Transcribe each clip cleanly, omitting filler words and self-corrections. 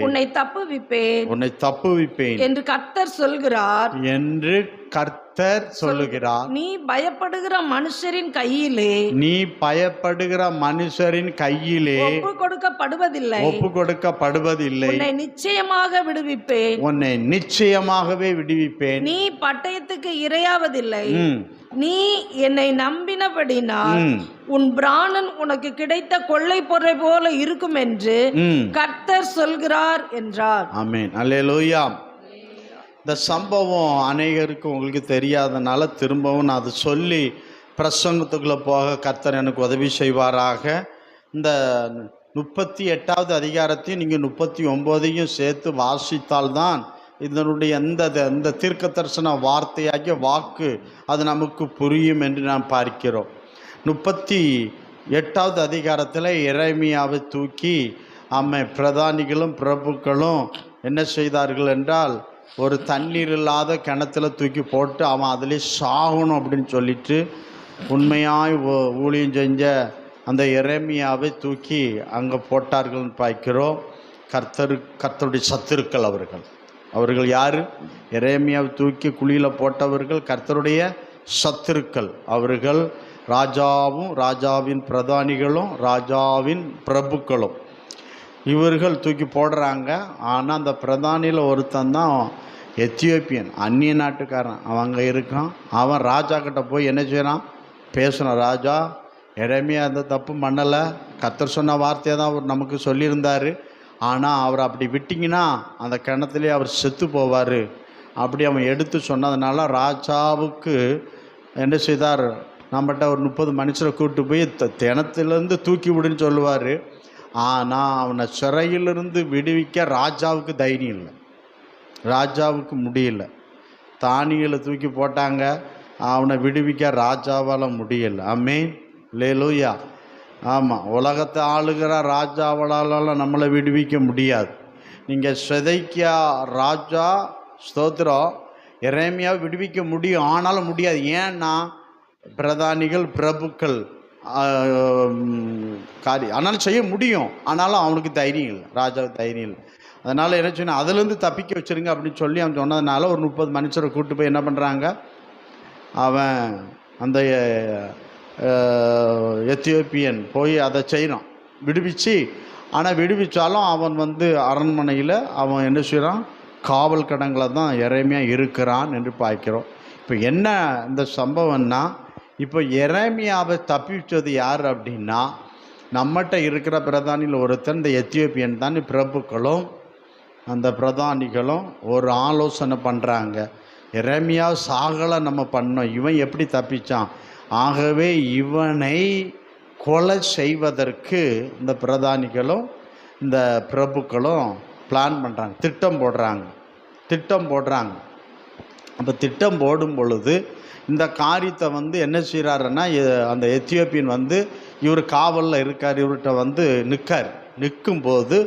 உன்னை தப்புவிப்பேன் என்று கர்த்தர் சொல்கிறார். நீ பயப்படுகிற மனுஷரின் கையிலே ஒப்பு கொடுக்கப்படுவதில்லை. உன்னை நிச்சயமாகவே விடுவிப்பேன். நீ பட்டயத்துக்கு இரையாவதில்லை. நீ என்னை நம்பினபடினால் உன் பிராணன் உனக்கு கிடைத்த கொள்ளை பொருளை போல இருக்கும் என்று கர்த்தர் சொல்கிறார் என்றார். ஆமென். அல்லேலூயா. இந்த சம்பவம் அநேகருக்கு உங்களுக்கு தெரியாதனால திரும்பவும் நான் அதை சொல்லி பிரசங்கத்துக்குள்ளே போக கர்த்தர் எனக்கு உதவி செய்வாராக. இந்த 38வது அதிகாரத்தையும் நீங்கள் 39ஐயும் சேர்த்து வாசித்தால்தான் இதனுடைய இந்த தீர்க்க தரிசன வார்த்தையாகிய வாக்கு அது நமக்கு புரியும் என்று நாம் பார்க்கிறோம். 38வது அதிகாரத்தில் எரேமியாவை தூக்கி பிரதானிகளும் பிரபுக்களும் என்ன செய்தார்கள் என்றால், ஒரு தண்ணீர் இல்லாத கிணத்துல தூக்கி போட்டு அவன் அதிலே சாகணும் அப்படின்னு சொல்லிட்டு உண்மையாய் ஊழியம் செஞ்ச அந்த எரேமியாவை தூக்கி அங்கே போட்டார்கள்னு பார்க்கிறோம். கர்த்தருடைய சத்துருக்கள் அவர்கள் யார்? எரேமியாவை தூக்கி குழியில் போட்டவர்கள் கர்த்தருடைய சத்துருக்கள். அவர்கள் ராஜாவின் பிரதானிகளும் ராஜாவின் பிரபுக்களும் இவர்கள் தூக்கி போடுறாங்க. ஆனால் அந்த பிரதானியில் ஒருத்தன் தான் எத்தியோப்பியன், அந்நிய நாட்டுக்காரன். அவங்க இருக்கான். அவன் ராஜா கிட்ட போய் என்ன செய்யறான்? பேசுகிறான். ராஜா, எரேமியா அந்த தப்பு பண்ணலை, கர்த்தர் சொன்ன வார்த்தையை தான் அவர் நமக்கு சொல்லியிருந்தார். ஆனால் அவர் அப்படி விட்டிங்கன்னா அந்த கிணத்துலேயே அவர் செத்து போவார் அப்படி அவன் எடுத்து சொன்னதுனால ராஜாவுக்கு என்ன செய்தார்? நம்மகிட்ட ஒரு 30 மனுஷரை கூப்பிட்டு போய் கிணத்துலேருந்து தூக்கி விடுன்னு சொல்லுவார். ஆனால் அவனை சிறையிலிருந்து விடுவிக்க ராஜாவுக்கு தைரியம் இல்லை, ராஜாவுக்கு முடியல. தானியலை தூக்கி போட்டாங்க, அவனை விடுவிக்க ராஜாவால் முடியலை. ஆமென். அல்லேலூயா. ஆமாம், உலகத்தை ஆளுகிற ராஜாவால் நம்மளை விடுவிக்க முடியாது. நீங்கள் செதைக்கியா ராஜா ஸ்தோத்திரம் எரேமியாவை விடுவிக்க முடியும், ஆனாலும் முடியாது. ஏன்னா பிரதானிகள் பிரபுக்கள் ஆனாலும் செய்ய முடியும், ஆனாலும் அவனுக்கு தைரியம் இல்லை, ராஜாவுக்கு தைரியம் இல்லை. அதனால் என்ன சொன்னால் அதுலேருந்து தப்பிக்க வச்சுருங்க அப்படின்னு சொல்லி அவன் சொன்னதுனால ஒரு 30 மனுஷரை கூப்பிட்டு போய் என்ன பண்ணுறாங்க? அவன் அந்த எத்தியோப்பியன் போய் அதை செய்கிறான், விடுவிச்சு. ஆனால் விடுவிச்சாலும் அவன் அரண்மனையில் அவன் என்ன செய்கிறான்? காவல் கடங்களில் தான் எரேமியா இருக்கிறான் என்று பார்க்கிறோம். இப்போ என்ன இந்த சம்பவம்னா, இப்போ எரேமியாவை தப்பிச்சது யார் அப்படின்னா, நம்மகிட்ட இருக்கிற பிரதானியில் ஒருத்தன் இந்த எத்தியோப்பியன் தான். பிரபுக்களும் அந்த பிரதானிகளும் ஒரு ஆலோசனை பண்ணுறாங்க. எரேமியா சாகலை நம்ம பண்ணோம், இவன் எப்படி தப்பிச்சான்? ஆகவே இவனை கொலை செய்வதற்கு இந்த பிரதானிகளும் இந்த பிரபுக்களும் பிளான் பண்ணுறாங்க, திட்டம் போடுறாங்க. அப்போ திட்டம் போடும் பொழுது இந்த காரியத்தை என்ன செய்கிறாருன்னா, அந்த எத்தியோப்பியன் இவர் காவலில் இருக்கார், இவர்கிட்ட நிற்கும்போது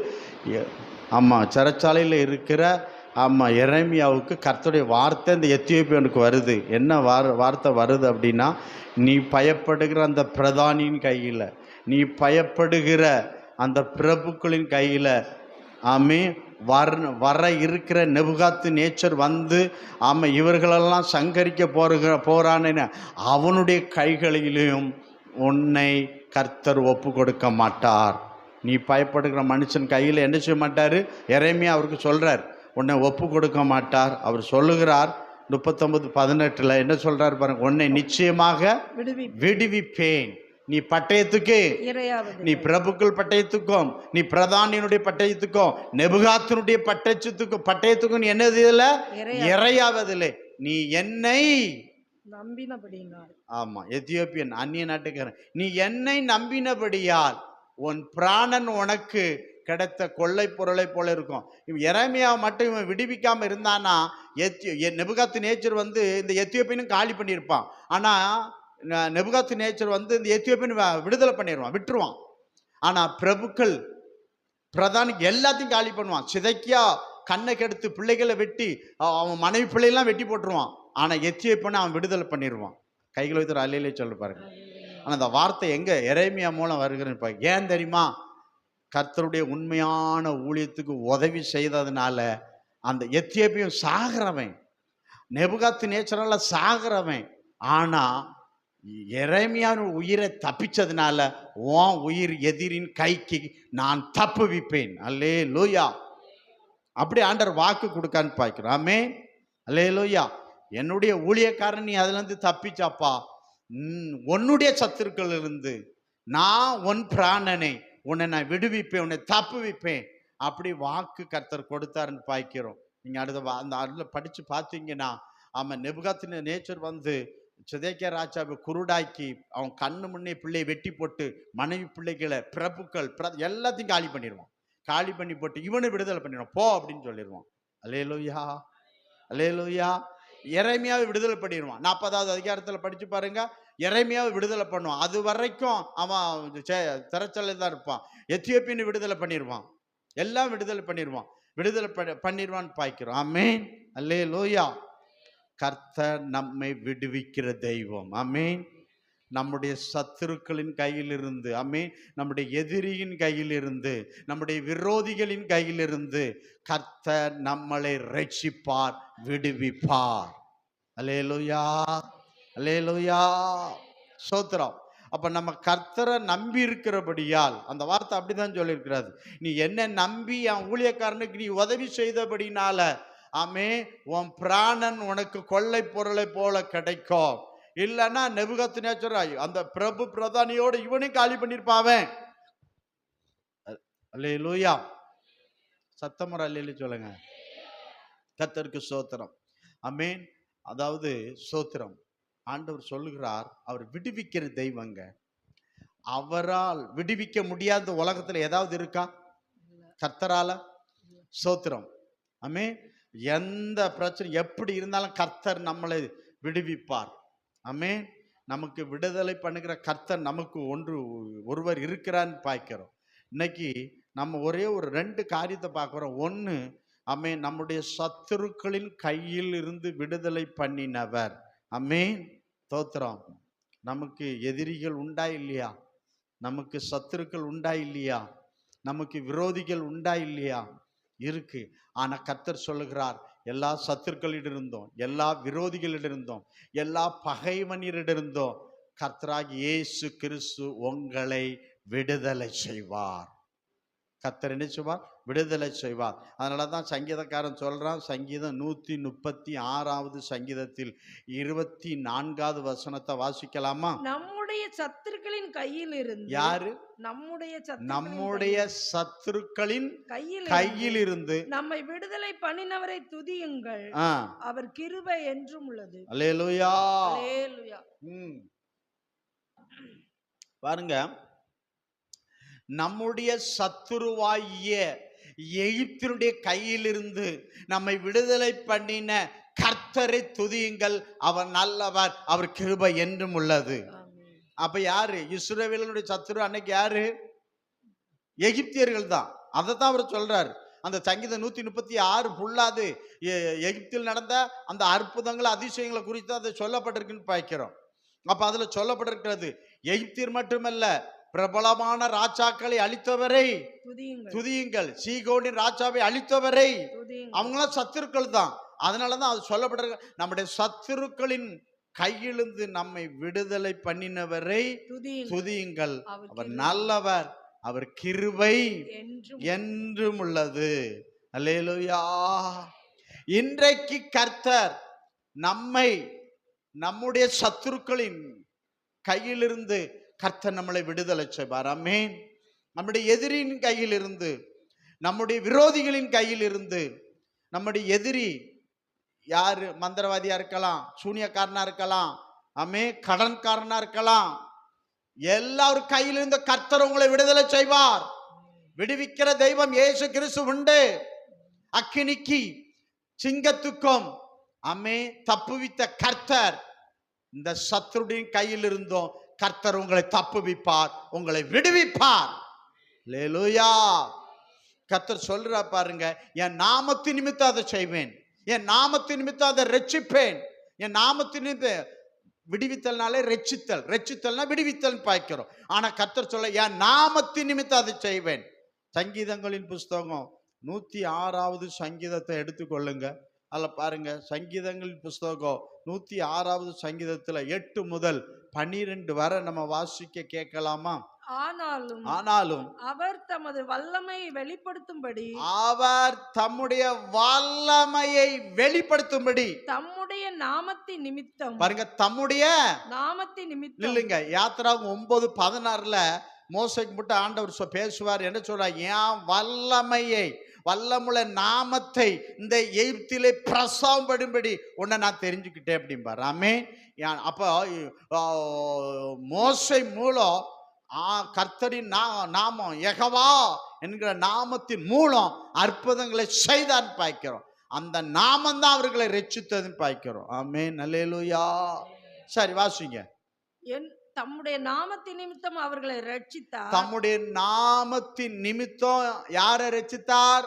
சிறைச்சாலையில் இருக்கிற எரேமியாவுக்கு கர்த்தருடைய வார்த்தை இந்த எத்தியோப்பியனுக்கு வருது. என்ன வார்த்தை வருது அப்படின்னா, நீ பயப்படுகிற அந்த பிரதானியின் கையில், நீ பயப்படுகிற அந்த பிரபுக்களின் கையில் வர இருக்கிற நெபுகாத்து நேச்சர் இவர்களெல்லாம் சங்கரிக்க போறான்னு அவனுடைய கைகளிலும் உன்னை கர்த்தர் ஒப்பு கொடுக்க மாட்டார். நீ பயப்படுகிற மனுஷன் கையில் என்ன செய்ய மாட்டார்? எரேமியா அவருக்கு சொல்கிறார், உன்னை ஒப்பு கொடுக்க மாட்டார். அவர் சொல்லுகிறார் 39:18 என்ன சொல்கிறார் பாருங்க, உன்னை நிச்சயமாக விடுவிப்பேன். நீ பட்டயத்துக்கு, நீ பிரபுக்கள் பட்டயத்துக்கும், நீ பிரதானியனுடைய பட்டயத்துக்கும், நெபுகாத்தினுடைய பட்டயத்துக்கும் நீ என்னது இல்லை, இறையாவதில்லை. நீ என்னை நம்பினபடியால். ஆமா, எத்தியோப்பியன் அந்நிய நாட்டுக்காரன். நீ என்னை நம்பினபடியால் உன் பிராணன் உனக்கு கிடைத்த கொள்ளை பொருளை போல இருக்கும். எரேமியாவை மட்டும் இவன் விடுவிக்காம இருந்தானா நெபுகாத்து நேச்சர் இந்த எத்தியோப்பியனும் காலி பண்ணியிருப்பான். ஆனா நெபுகாத்து நேச்சர் இந்த எத்தியோப்பியன் விடுதலை பண்ணிடுவான், விட்டுருவான். ஆனா பிரபுக்கள் பிரதானிக்கு எல்லாத்தையும் காலி பண்ணுவான். சிதைக்கியா கண்ணை கெடுத்து பிள்ளைகளை வெட்டி அவன் மனைவி பிள்ளைலாம் வெட்டி போட்டுருவான். ஆனா எத்தியோப்பியனை அவன் விடுதலை பண்ணிடுவான். கைகளை வைத்து அல்லையிலே சொல்லு பாருங்க. ஆனா அந்த வார்த்தை எங்க எரேமியா மூலம் வருகிறேன்னு ஏன் தெரியுமா? கர்த்தருடைய உண்மையான ஊழியத்துக்கு உதவி செய்ததுனால அந்த எத்தியோப்பியன் சாகிறவன், நெபுகாத்து நேச்சரால சாகிறவன். ஆனா எரேமியாவின் உயிரை தப்பிச்சதுனால உன் உயிர் எதிரின் கைக்கு நான் தப்புவிப்பேன். அல்லேலூயா. அப்படி ஆண்டவர் வாக்கு கொடுக்கான்னு பார்க்கிறோம். ஆமென். அல்லேலூயா. என்னுடைய ஊழியக்காரன் நீ அதுல இருந்து தப்பிச்சாப்பா, உன்னுடைய சத்துருக்கள் இருந்து நான் உன் பிராணனை உன்னை நான் விடுவிப்பேன், உன்னை தப்புவிப்பேன். அப்படி வாக்கு கர்த்தர் கொடுத்தாருன்னு பார்க்கிறோம். நீங்க அடுத்த அந்த அதில் படிச்சு பார்த்தீங்கன்னா, ஆமாம், நெபுகாத்து நேச்சர் வந்து சிதேக்கியா ராஜாவை குருடாக்கி அவன் கண்ணு முன்னே பிள்ளையை வெட்டி போட்டு மனைவி பிள்ளைகளை பிரபுக்கள் எல்லாத்தையும் காலி பண்ணிடுவான். காலி பண்ணி போட்டு இவனை விடுதலை பண்ணிடுவான், போ அப்படின்னு சொல்லிடுவான். அல்லேலூயா, அல்லேலூயா. எரேமியாவை விடுதலை பண்ணிடுவான். 40வது அதிகாரத்தில் படிச்சு பாருங்க, எரேமியாவை விடுதலை பண்ணுவான். அது வரைக்கும் அவன் திரைச்சலில் தான் இருப்பான். எத்தியோப்பியனை விடுதலை பண்ணிடுவான், எல்லாம் விடுதலை பண்ணிடுவான், விடுதலை பண்ணிடுவான்னு பார்க்கிறோம். ஆமென். அல்லேலூயா. கர்த்தர் நம்மை விடுவிக்கிற தெய்வம். ஆமென். நம்முடைய சத்துருக்களின் கையிலிருந்து, ஆமென், நம்முடைய எதிரியின் கையிலிருந்து, நம்முடைய விரோதிகளின் கையிலிருந்து கர்த்தர் நம்மளை ரட்சிப்பார், விடுவிப்பார். அல்லேலூயா, அல்லேலூயா. ஸ்தோத்திரம். அப்ப நம்ம கர்த்தரை நம்பி இருக்கிறபடியால், அந்த வார்த்தை அப்படிதான் சொல்லியிருக்கிறது, நீ என்ன நம்பி என் ஊழியக்காரனுக்கு நீ உதவி செய்தபடினால, ஆமே, உன் பிராணன் உனக்கு கொள்ளை பொருளை போல கிடைக்கும். இல்லைன்னா நெபுகாத்து நேச்சர் அந்த பிரபு பிரதானியோடு இவனையும் காலி பண்ணிருப்பாவன். அல்லேலூயா. சத்தமுறை அல்லேலூயா சொல்லுங்க. கர்த்தருக்கு ஸ்தோத்திரம். ஆமென். அதாவது ஸ்தோத்திரம். ஆண்டவர் சொல்லுகிறார், அவர் விடுவிக்கிற தெய்வங்க. அவரால் விடுவிக்க முடியாத உலகத்துல ஏதாவது இருக்கா? கர்த்தரால. ஸ்தோத்திரம். ஆமென். எந்த பிரச்சனை எப்படி இருந்தாலும் கர்த்தர் நம்மளை விடுவிப்பார். ஆமென். நமக்கு விடுதலை பண்ணுகிற கர்த்தர் நமக்கு ஒருவர் இருக்கிறான்னு பார்க்கிறோம். இன்னைக்கு நம்ம ஒரே ஒரு 2 காரியத்தை பார்க்கிறோம். ஒன்று, ஆமென், நம்முடைய சத்துருக்களின் கையில் இருந்து விடுதலை பண்ணினவர். ஆமென். ஸ்தோத்திரம். நமக்கு எதிரிகள் உண்டா இல்லையா? நமக்கு சத்துருக்கள் உண்டா இல்லையா? நமக்கு விரோதிகள் உண்டா இல்லையா? இருக்கு. ஆனா கர்த்தர் சொல்லுகிறார், எல்லா சத்துருக்களிடமிருந்தும், எல்லா விரோதிகளிடமிருந்தும், எல்லா பகைவனிடமிருந்தும் கர்த்தராகிய இயேசு கிறிஸ்து உங்களை விடுதலை செய்வார். கர்த்தர் என்ன செய்வார்? விடுதலை செய்வார். அதனாலதான் சங்கீதக்காரன் சொல்றான், சங்கீதம் 136வது சங்கீதத்தில் 24வது வசனத்தை வாசிக்கலாமா? நம்முடைய சத்துருக்களின் கையில் இருந்து. யாரு? நம்முடைய சத்துருக்களின் கையில் இருந்து நம்மை விடுதலை பண்ணினவரை துதியுங்கள், அவர் கிருபை என்றும் உள்ளது. அல்லேலூயா, அல்லேலூயா. பாருங்க, நம்முடைய சத்துருவாகிய எகிப்தினுடைய கையிலிருந்து நம்மை விடுதலை பண்ணின கர்த்தரை துதியுங்கள், அவர் நல்லவர், அவர் கிருபை என்றும் உள்ளது. அப்ப யாரு? இஸ்ரவேலுடைய சத்துரு அன்னைக்கு யாரு? எகிப்தியர்கள் தான். அதைத்தான் அவர் சொல்றாரு. அந்த சங்கீதம் 136 ஃபுல்லாது எகிப்தில் நடந்த அந்த அற்புதங்கள் அதிசயங்களை குறித்து அதை சொல்லப்பட்டிருக்குன்னு பார்க்கிறோம். அப்ப அதுல சொல்லப்பட்டிருக்கிறது, எகிப்தியர் மட்டுமல்ல, பிரபலமான ராஜாக்களை அழித்தவரை துதியுங்கள், சீகோனின் ராஜாவை அழித்தவரை, அவங்களாம் சத்துருக்கள் தான். அதனாலதான் அது சொல்லப்பட்டிருக்கு, நம்முடைய சத்துருக்களின் கையிலிருந்து நம்மை விடுதலை பண்ணினவரை துதியுங்கள், அவர் நல்லவர், அவர் கிருபை என்றும் உள்ளது. அல்லேலூயா. இன்றைக்கு கர்த்தர் நம்மை நம்முடைய சத்துருக்களின் கையிலிருந்து கர்த்தர் நம்மளை விடுதலை செய்வார். ஆமென். நம்முடைய எதிரின் கையிலிருந்து, நம்முடைய விரோதிகளின் கையிலிருந்து. நம்முடைய எதிரி யாரு? மந்திரவாதியா இருக்கலாம், சூனியக்காரனா இருக்கலாம், கடன்காரனா இருக்கலாம். எல்லாரும் கையிலிருந்து கர்த்தர் உங்களை விடுதலை செய்வார். விடுவிக்கிற தெய்வம் இயேசு கிறிஸ்து உண்டு. அக்கினிக்கு சிங்கத்துக்கும் தப்புவித்த கர்த்தர் இந்த சத்துருவின் கையில் இருந்தோம் கர்த்தர் உங்களை தப்புவிப்பார், உங்களை விடுவிப்பார். அல்லேலூயா. கர்த்தர் சொல்றா பாருங்க, என் நாமத்தின் நிமித்தம் அதை செய்வேன், என் நாமத்தின் நிமித்தம் அதை ரட்சிப்பேன். என் நாமத்தின் நிமித்தம் விடுவித்தல்னாலே ரட்சித்தல்னா விடுவித்தல் பார்க்கிறோம். ஆனா கர்த்தர் சொல்ல, என் நாமத்தின் நிமித்தம் அதை செய்வேன். சங்கீதங்களின் புஸ்தகம் 106வது சங்கீதத்தை எடுத்துக்கொள்ளுங்க. அதில் பாருங்க, சங்கீதங்களின் புஸ்தகம் 106வது சங்கீதத்தில் 8 முதல் 12 வரை நம்ம வாசிக்க கேட்கலாமா? ஆனாலும் அவர் தமது வல்லமையை வெளிப்படுத்தும்படி அவர் தம்முடைய வல்லமையை வெளிப்படுத்தும்படி தம்முடைய நாமத்தின் நிமித்தம், பாருங்க, தம்முடைய நாமத்தின் நிமித்தம் இல்லைங்க. யாத்திராகம் 9:16 மோசைக்கு மட்டும் ஆண்டவர் பேசுவார். என்ன சொல்றார்? ஏன் வல்லமையை, வல்லமுள்ள நாமத்தை இந்த எகிப்திலே பிரசவப்படும்படி உன்னை நான் தெரிஞ்சுக்கிட்டேன் அப்படிம்பார். ஆமென். அப்போ மோசை மூலம் கர்த்தரின் நாமம் யெகோவா என்கிற நாமத்தின் மூலம் அற்புதங்களை செய்தான் பாய்க்கிறோம். அந்த நாமம் தான் அவர்களை ரட்சித்ததுன்னு பாய்க்கிறோம். ஆமென், அல்லேலூயா. சரி, வாசிங்க. தம்முடைய நாமத்தின் நிமித்தம் அவர்களை ரட்சித்தார். தம்முடைய நாமத்தின் நிமித்தம் யாரை ரட்சித்தார்?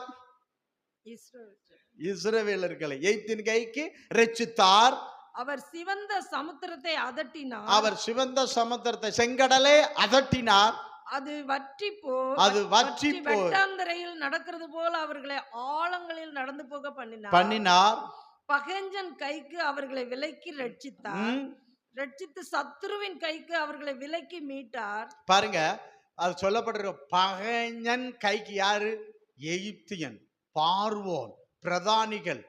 இஸ்ரவேலர்களை எகிப்தின் கைக்கு ரட்சித்தார். அவர் சிவந்த சமுத்திரத்தை அதட்டினார். அவர் சிவந்த சமுத்திரத்தை, செங்கடலை அதட்டினார். அது வற்றி வெட்டாந்தரையில் நடக்கிறது போல அவர்களை ஆழங்களில் நடந்து போக பண்ணினார். பகைஞன் கைக்கு அவர்களை விலக்கி ரட்சித்தார். ரட்சித்து சத்துருவின் கைக்கு அவர்களை விலக்கி மீட்டார். பாருங்க, அது சொல்லப்பட்டிருக்க. பகைஞன் கைக்கு யாரு? எகிப்தியன், பார்வோன், பிரதானிகள்,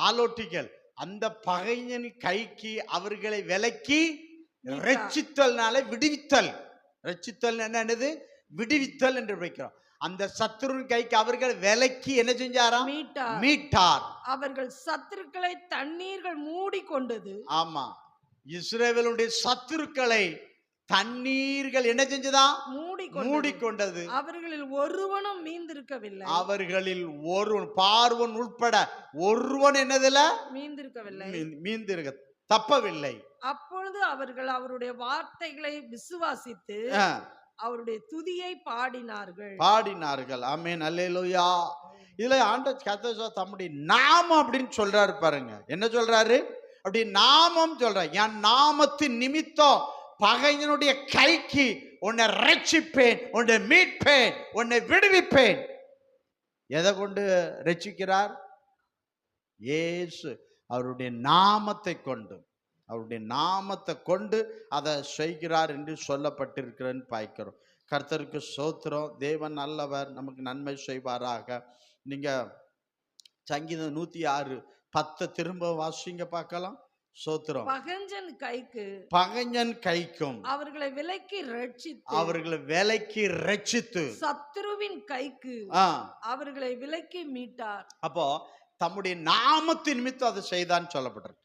ஆலோட்டிகள். அந்த பகைஞன் கைக்கு அவர்களை விலக்கி ரட்சித்தல்னால விடுவித்தல். ரட்சித்தல் என்னது? விடுவித்தல் என்று வைக்கிறோம். அந்த சத்துருவின் கைக்கு அவர்கள் விலக்கி என்ன செஞ்சாராம்? மீட்டார். அவர்கள் சத்துருக்களை தண்ணீர்கள் மூடிக்கொண்டது. ஆமா, இஸ்ரவேலுடைய சத்துருக்களை தண்ணீர்கள் என்ன செஞ்சதா? மூடிக்கொண்டது. அவர்களில் ஒருவனும் மீந்திருக்கவில்லை. அவர்களில் ஒருவன், பார்வன் உட்பட ஒருவன் என்னதுல மீந்திருக்க தப்பவில்லை. அப்பொழுது அவர்கள் அவருடைய வார்த்தைகளை விசுவாசித்து அவருடைய துதியை பாடினார்கள். ஆமென், அல்லேலூயா. இதுல ஆண்டவர் கர்த்தர் தம்முடைய நாமம் அப்படின்னு சொல்றாரு. பாருங்க, என்ன சொல்றாரு? அப்படி நாமம் சொல்றார். என் நாமத்தின் நிமித்தம் பகைஞனுடைய கைக்கு உன்னை ரட்சிப்பேன், உன்னை மீட்பேன், உன்னை விடுவிப்பேன். எதை கொண்டு ரட்சிக்கிறார்? இயேசு அவருடைய நாமத்தை கொண்டு, அவருடைய நாமத்தை கொண்டு அதை செய்கிறார் என்று சொல்லப்பட்டிருக்கிறன்னு பார்க்கிறோம். கர்த்தருக்கு ஸ்தோத்திரம். தேவன் நல்லவர், நமக்கு நன்மை செய்வாராக. நீங்க சங்கீதம் 106:10 திரும்ப வாசிங்க பார்க்கலாம். சோத்திரம். பகைஞன் கைக்கும் அவர்களை விலக்கி ரட்சித்து சத்துருவின் கைக்கு அவர்களை விலக்கி மீட்டார். அப்போ தம்முடைய நாமத்தின் நிமித்தம் அதை செய்தான் சொல்லப்பட்டிருக்கு.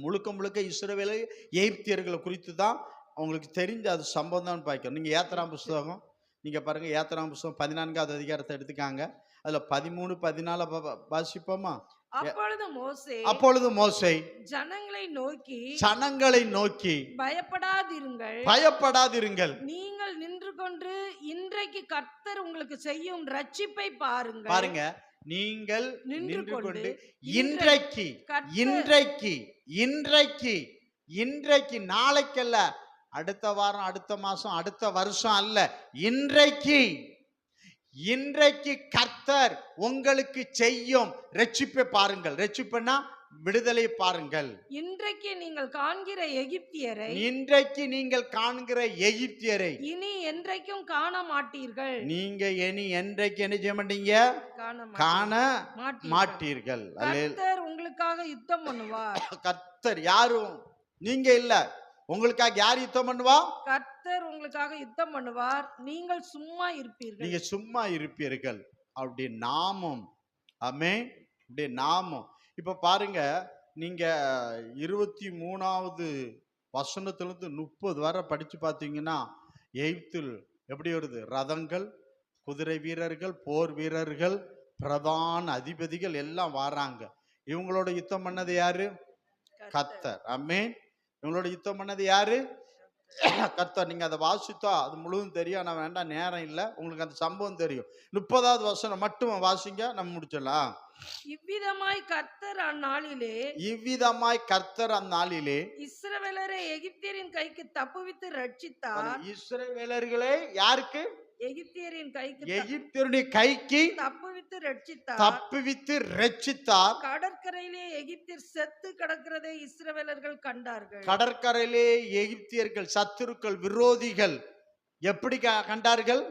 முழுக்க இஸ்ரவேலை எகிப்தியர்களை குறித்து தான் அவங்களுக்கு தெரிஞ்ச அது சம்பவம் தான் பார்க்கணும். நீங்க யாத்திரா புஸ்தகம் நீங்க பாருங்க. யாத்திரா புஸ்தகம் 14வது அதிகாரத்தை எடுத்துக்காங்க. அதுல 13, 14 வாசிப்போமா? அப்பொழுது மோசே ஜனங்களை நோக்கி பயப்படாதிருங்கள், நீங்கள் நின்று கொண்டு இன்றைக்கு கர்த்தர் உங்களுக்கு செய்யும் ரட்சிப்பை பாருங்கள். பாருங்க, நீங்கள் நின்று கொண்டு இன்றைக்கு நாளைக்கல்ல, அடுத்த வாரம், அடுத்த மாசம், அடுத்த வருஷம் அல்ல, இன்றைக்கு கர்த்தர் உங்களுக்கு செய்யும் ரட்சிப்பை பாருங்கள். ரட்சிப்புன்னா விடுதலை பாருங்கள். இன்றைக்கு நீங்கள் காண்கிற எகிப்தியரை இனி என்றைக்கும் காண மாட்டீர்கள். நீங்க இனி என்றைக்கு என்ன செய்ய மாட்டீங்க? காண மாட்டீர்கள். கர்த்தர் உங்களுக்காக யுத்தம் பண்ணுவார். கர்த்தர் யாரும் நீங்க இல்ல, உங்களுக்காக யார் யுத்தம் பண்ணுவா? கர்த்தர் உங்களுக்காக யுத்தம் பண்ணுவார். நீங்கள் சும்மா இருப்பீர்கள். அப்படி நாமம். ஆமென். அப்படி நாமம். இப்ப பாருங்க, நீங்க 23வது வசனத்திலிருந்து 30 வரை படிச்சு பார்த்தீங்கன்னா, எகிப்தில் எப்படி வருது? ரதங்கள், குதிரை வீரர்கள், போர் வீரர்கள், பிரதான அதிபதிகள் எல்லாம் வராங்க. இவங்களோட யுத்தம் பண்ணது யாரு? கர்த்தர். ஆமென். இவங்களோட யுத்தம் பண்ணது யாரு? கர்த்தர். நீங்க அதை வாசித்தா அது முழுவதும் தெரியும். நான் வேண்டாம், நேரம் இல்லை. உங்களுக்கு அந்த சம்பவம் தெரியும். 30வது வசனம் மட்டும் வாசிங்க, நம்ம முடிச்சிடலாம். இவ்விதமாய் கர்த்தர் அந்நாளிலே இஸ்ரவேலரை எகிப்தியரின் கைக்கு தப்புவித்து ரட்சித்தார். இஸ்ரவேலர்களை யாருக்கு? எகிப்தியரின் கைக்கு எகிப்தியருடைய கைக்கு தப்புவித்து ரட்சித்தார். கடற்கரையிலே எகிப்தியர் செத்து கிடக்கிறதை இஸ்ரவேலர்கள் கண்டார்கள். கடற்கரையிலே எகிப்தியர்கள், சத்துருக்கள், விரோதிகள் எப்படி கண்டார்கள்?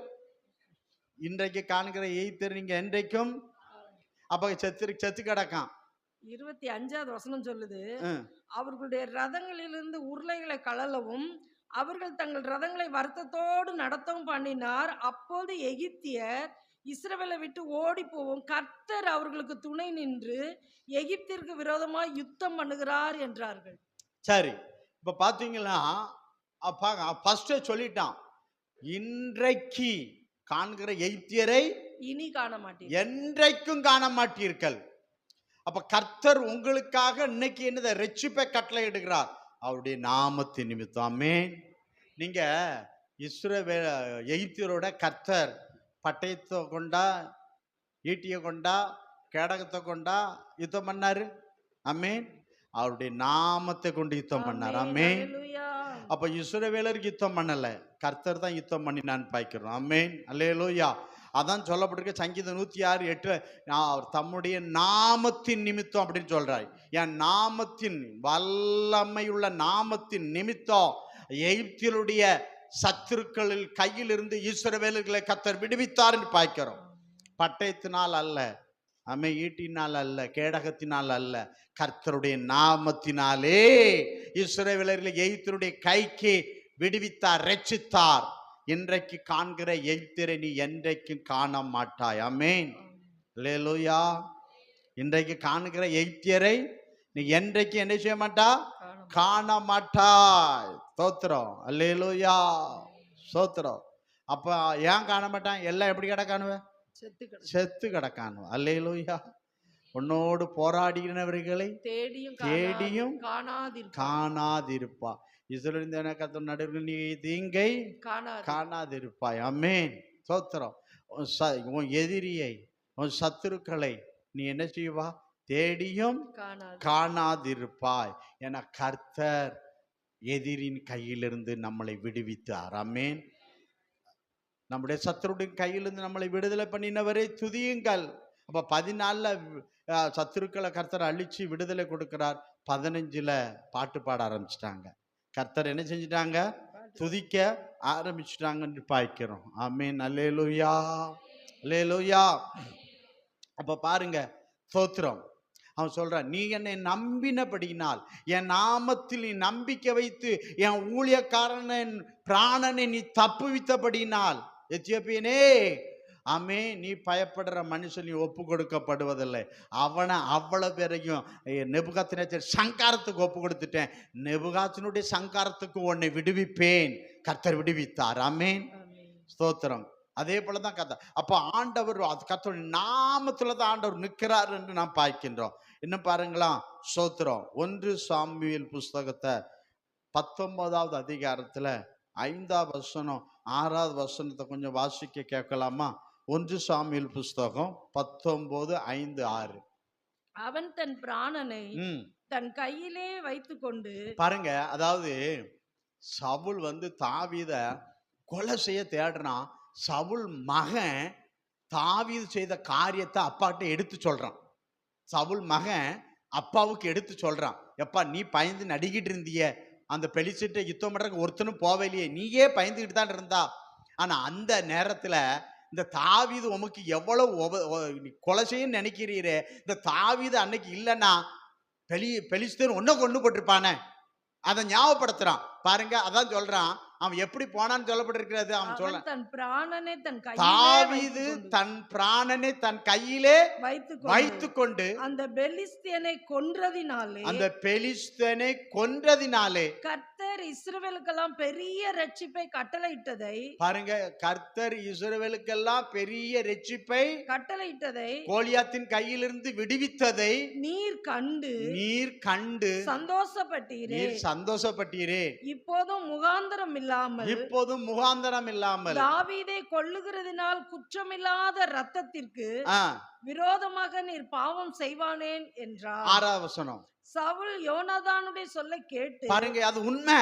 இன்றைக்கு காண்கிற எகிப்தியர் நீங்க என்றைக்கும் அப்ப செத்து கிடக்கான். 25வது வசனம் சொல்லுது, அவர்களுடைய ரதங்களிலிருந்து உருளைகளை கழலவும் அவர்கள் தங்கள் ரதங்களை வருத்தத்தோடு நடத்தவும் பண்ணினார். அப்போது எகிப்தியர் இஸ்ரவேலை விட்டு ஓடி போவோம், கர்த்தர் அவர்களுக்கு துணை நின்று எகிப்திற்கு விரோதமாக யுத்தம் பண்ணுகிறார் என்றார்கள். சரி, இப்ப பாத்தீங்கன்னா ஃபர்ஸ்ட் சொல்லிட்டான், இன்றைக்கு காண்கிற எகிப்தியரை இனி காண மாட்டீர்கள், என்றைக்கும் காண மாட்டீர்கள். அப்ப கர்த்தர் உங்களுக்காக இன்னைக்கு என்னத ரட்சிப்பை கட்டளை இடுகிறார், அவருடைய நாமத்தின் நிமித்தம். ஆமென். நீங்க எகிப்தியரோட கர்த்தர் பட்டயத்தை கொண்டா, ஈட்டியை கொண்டா, கேடகத்தை கொண்டா யுத்தம் பண்ணாரு. ஆமென். அவருடைய நாமத்தை கொண்டு யுத்தம் பண்ணார். ஆமென். அப்ப இஸ்ரவேலருக்கு யுத்தம் பண்ணல, கர்த்தர் தான் யுத்தம் பண்ணினான்னு பாய்க்கிறோம். ஆமென். அல்லேலூயா. அதான் சொல்லப்பட்டிருக்க சங்கீதம் 106:8, அவர் தம்முடைய நாமத்தின் நிமித்தம் அப்படின்னு சொல்றாரு. என் நாமத்தின் வல்லமையுள்ள நாமத்தின் நிமித்தம் எகிப்தியருடைய சத்துருக்களில் கையிலிருந்து இஸ்ரவேலர்களை கர்த்தர் விடுவித்தார் என்று பாய்க்கிறோம். பட்டயத்தினால் அல்ல, ஈட்டினால் அல்ல, கேடகத்தினால் அல்ல, கர்த்தருடைய நாமத்தினாலே இஸ்ரவேலர்களை எகிப்தியருடைய கைக்கு விடுவித்தார், ரட்சித்தார். இன்றைக்கு காண்கிற எகிப்தியரை நீ என்றைக்கும் காண மாட்டாய். ஆமென். அல்லேலூயா. இன்றைக்கு காண்கிற எகிப்தியரை நீ என்றைக்கு என்ன செய்ய மாட்டா? காண மாட்டாய். ஸ்தோத்திரம். அல்லேலூயா. ஸ்தோத்திரம். அப்ப ஏன் காண மாட்டான்? எல்லாம் எப்படி கிடக்கானுவ? செத்து கிடக்கானுவ. அல்லேலூயா. உன்னோடு போராடினவர்களை தேடியும் காணாதிருப்பா. இஸ்ரவேலின் கர்த்தர் நடுவில் நீ தீங்கை காணாதிருப்பாய். ஆமென். ஸ்தோத்திரம். உன் எதிரியை, உன் சத்துருக்களை நீ என்ன செய்வா? தேடியும் காணாதிருப்பாய். என கர்த்தர் எதிரின் கையிலிருந்து நம்மளை விடுவித்தார். ஆமென். நம்முடைய சத்துருடைய கையிலிருந்து நம்மளை விடுதலை பண்ணினவரை துதியுங்கள். அப்ப 14 சத்துருக்களை கர்த்தர் அழிச்சு விடுதலை கொடுக்கிறார். 15 பாட்டு பாட ஆரம்பிச்சிட்டாங்க. கர்த்தர் என்ன செஞ்சிட்டாங்க? துதிக்க ஆரம்பிச்சுட்டாங்கன்னு பாய்க்கிறோம். ஆமென். அல்லேலூயா. அல்லேலூயா. அப்ப பாருங்க, ஸ்தோத்திரம். அவன் சொல்றான், நீ என்னை நம்பினபடியினால், என் நாமத்தில் நீ நம்பிக்கை வைத்து என் ஊழியக்காரன் பிராணனை நீ தப்புவித்தபடியினால், எத்தியோப்பியனே, ஆமே, நீ பயப்படுற மனுஷன் நீ ஒப்பு கொடுக்கப்படுவதில்லை. அவனை அவ்வளவு பேரையும் நெபுகாத்நேச்சர் சங்காரத்துக்கு ஒப்பு கொடுத்துட்டேன். நெபுகாத்னுடைய சங்காரத்துக்கு உன்னை விடுவிப்பேன். கர்த்தர் விடுவித்தார். ஆமென். ஸ்தோத்திரம். அதே போலதான் கதை. அப்ப ஆண்டவர் கர்த்தருடைய நாமத்துல தான் ஆண்டவர் நிற்கிறார் என்று நாம் பார்க்கின்றோம். இன்னும் பாருங்களா, ஸ்தோத்திரம். 1 சாமுவேல் புஸ்தகத்தை 19வது அதிகாரத்துல 5வது வசனம் 6வது வசனத்தை கொஞ்சம் வாசிக்க கேட்கலாமா? 1 சாமுவேல் புஸ்தகம் 19:5-6. அவன் தன் பிராணனை தன் கையிலே வைத்துக்கொண்டு, பாருங்க, அதாவது சவுல் தாவீத கொலை செய்ய தேடுறான். சவுல் மகன் தாவீது செய்த காரியத்தை அப்பாட்ட எடுத்து சொல்றான். சவுல் மகன் அப்பாவுக்கு எடுத்து சொல்றான், எப்பா நீ பயந்து நடிக்கிட்டு இருந்திய, அந்த பெலிசிட்ட யுத்தம் பண்றதுக்கு ஒருத்தனும் போவேலையே, நீயே பயந்துக்கிட்டு தான் இருந்தா. ஆனா அந்த நேரத்துல இந்த தாவீது உமக்கு எவ்வளவு கொலை செய்ய நினைக்கிறீரே, இந்த தாவீது அன்னைக்கு இல்லைன்னா பெலிஸ்தீன் ஒன்ன கொண்டு போட்டிருப்பானே, அதை ஞாபகப்படுத்துறான். பாருங்க, அதான் சொல்றான். அவன் எப்படி போனான்னு சொல்லப்பட்டிருக்கிறது. அவன் சொல்ல, தாவீது தன் பிராணனை தன் கையிலே வைத்துக்கொண்டு அந்த பெலிஸ்தியனை கொன்றதினாலே கர்த்தர் இஸ்ரவேலுக்கெல்லாம் பெரிய ரட்சிப்பை கட்டளையிட்டதை, பாருங்க, கர்த்தர் இஸ்ரவேலுக்கெல்லாம் பெரிய ரட்சிப்பை கட்டளையிட்டதை, கோலியாத்தின் கையிலிருந்து விடுவித்ததை நீர் கண்டு சந்தோஷப்பட்டீரே. இப்போதும் முகாந்தரம் இல்லாமல் தாவீதை கொல்லுகிறதினால் குற்றமில்லாத இரத்தத்திற்கு விரோதமாக நீர் பாவம் செய்வானேன் என்றார். 6வது வசனம். சவுல் யோனாதானுடைய சொல்லை கேட்டு, பாருங்க, அது உண்மை.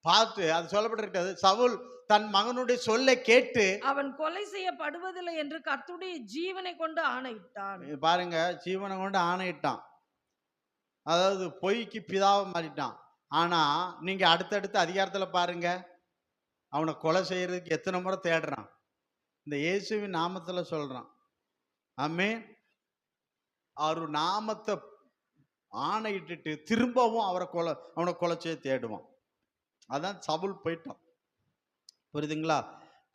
பார்த்து அது சொல்லப்பட்டிருக்கிறது, சவுல் தன் மகனுடைய சொல்லை கேட்டு அவன் கொலை செய்யப்படுவதில்லை என்று கர்த்தருடைய ஜீவனை கொண்டு ஆணையிட்டான். பாருங்க, ஜீவனை கொண்டு ஆணையிட்டான். அதாவது பொய்க்கு பிதாவை மாறிட்டான். ஆனா நீங்க அடுத்தடுத்த அதிகாரத்துல பாருங்க, அவனை கொலை செய்யறதுக்கு எத்தனை முறை தேடுறான். இந்த இயேசுவின் நாமத்துல சொல்றான். ஆமென். அவர் நாமத்தை ஆணையிட்டுட்டு திரும்பவும் அவனை கொலை செய்ய தேடுவான். அதான் சவுல் போயிட்டான். புரியுதுங்களா?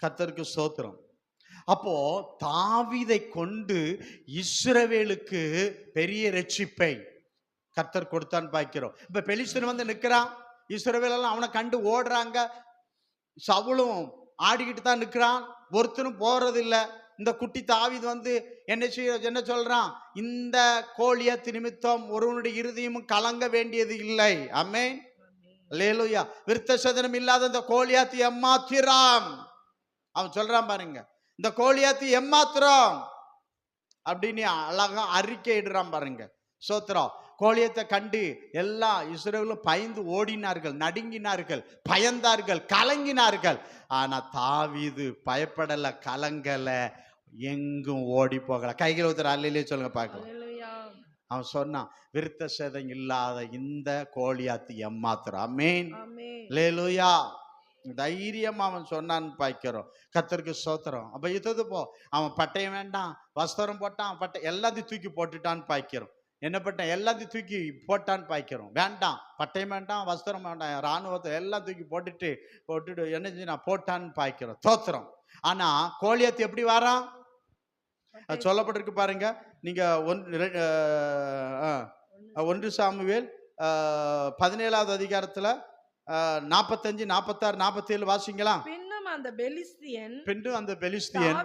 கர்த்தருக்கு ஸ்தோத்திரம். அப்போ தாவீதை கொண்டு இஸ்ரவேலுக்கு பெரிய ரட்சிப்பை கர்த்தர் கொடுத்தான்னு பார்க்கிறோம். இப்ப பெலிஸ்தன் வந்து நிற்கிறான், இஸ்ரவேல் எல்லாம் அவனை கண்டு ஓடுறாங்க, சவுலும் ஆடிக்கிட்டு தான் நிற்கிறான், ஒருத்தரும் போறதில்லை. இந்த குட்டி தாவீது வந்து என்ன சொல்றான், இந்த கோலியாத் நிமித்தம் ஒருவனுடைய இருதயமும் கலங்க வேண்டியது இல்லை. ஆமென். அல்லேலூயா. விருத்த சேதனம் இல்லாத இந்த கோலியாத் எம்மாத்திரம், அவன் சொல்றான் பாருங்க, இந்த கோலியாத் எம்மாத்திரம் அப்படின்னு அழகா அறிக்கை இடுறான் பாருங்க. சோத்திரம். கோலியத்தை கண்டு எல்லா இஸ்ரவேலும் பயந்து ஓடினார்கள், நடுங்கினார்கள், பயந்தார்கள், கலங்கினார்கள். ஆனா தாவீது பயப்படல, கலங்கல, எங்கும் ஓடி போகல. கைகள் ஒருத்தர் அல்லையிலே சொல்லுங்க பார்க்கலாம். அவன் சொன்னான், விருத்த சேதம் இல்லாத இந்த கோலியாத்து எம்மாத்திரம். ஆமென். அல்லேலூயா. தைரியமா அவன் சொன்னான்னு பாய்க்கிறோம். கர்த்தருக்கு ஸ்தோத்திரம். அப்ப இது போ, அவன் பட்டயம் வேண்டாம், வஸ்திரம் போட்டான், எல்லாத்தையும் தூக்கி போட்டுட்டான்னு பாய்க்கிறோம். என்ன பட்டம் எல்லாத்தையும் தூக்கி போட்டான்னு பாய்க்கிறோம். வேண்டாம், பட்டயம் வேண்டாம், வஸ்திரம் வேண்டாம், ராணுவத்தை எல்லாம் தூக்கி போட்டுட்டு என்ன செஞ்சா போட்டான்னு பாய்க்கிறோம். தோத்திரம். ஆனா கோலியாத்து எப்படி வாரான் சொல்லப்பட்டிருக்கு பாருங்க. நீங்க 1 சாமுவேல் 17வது அதிகாரத்துல 45, 46, 47 வாசிங்களா? பின்னும் அந்த பெலிஸ்தியன்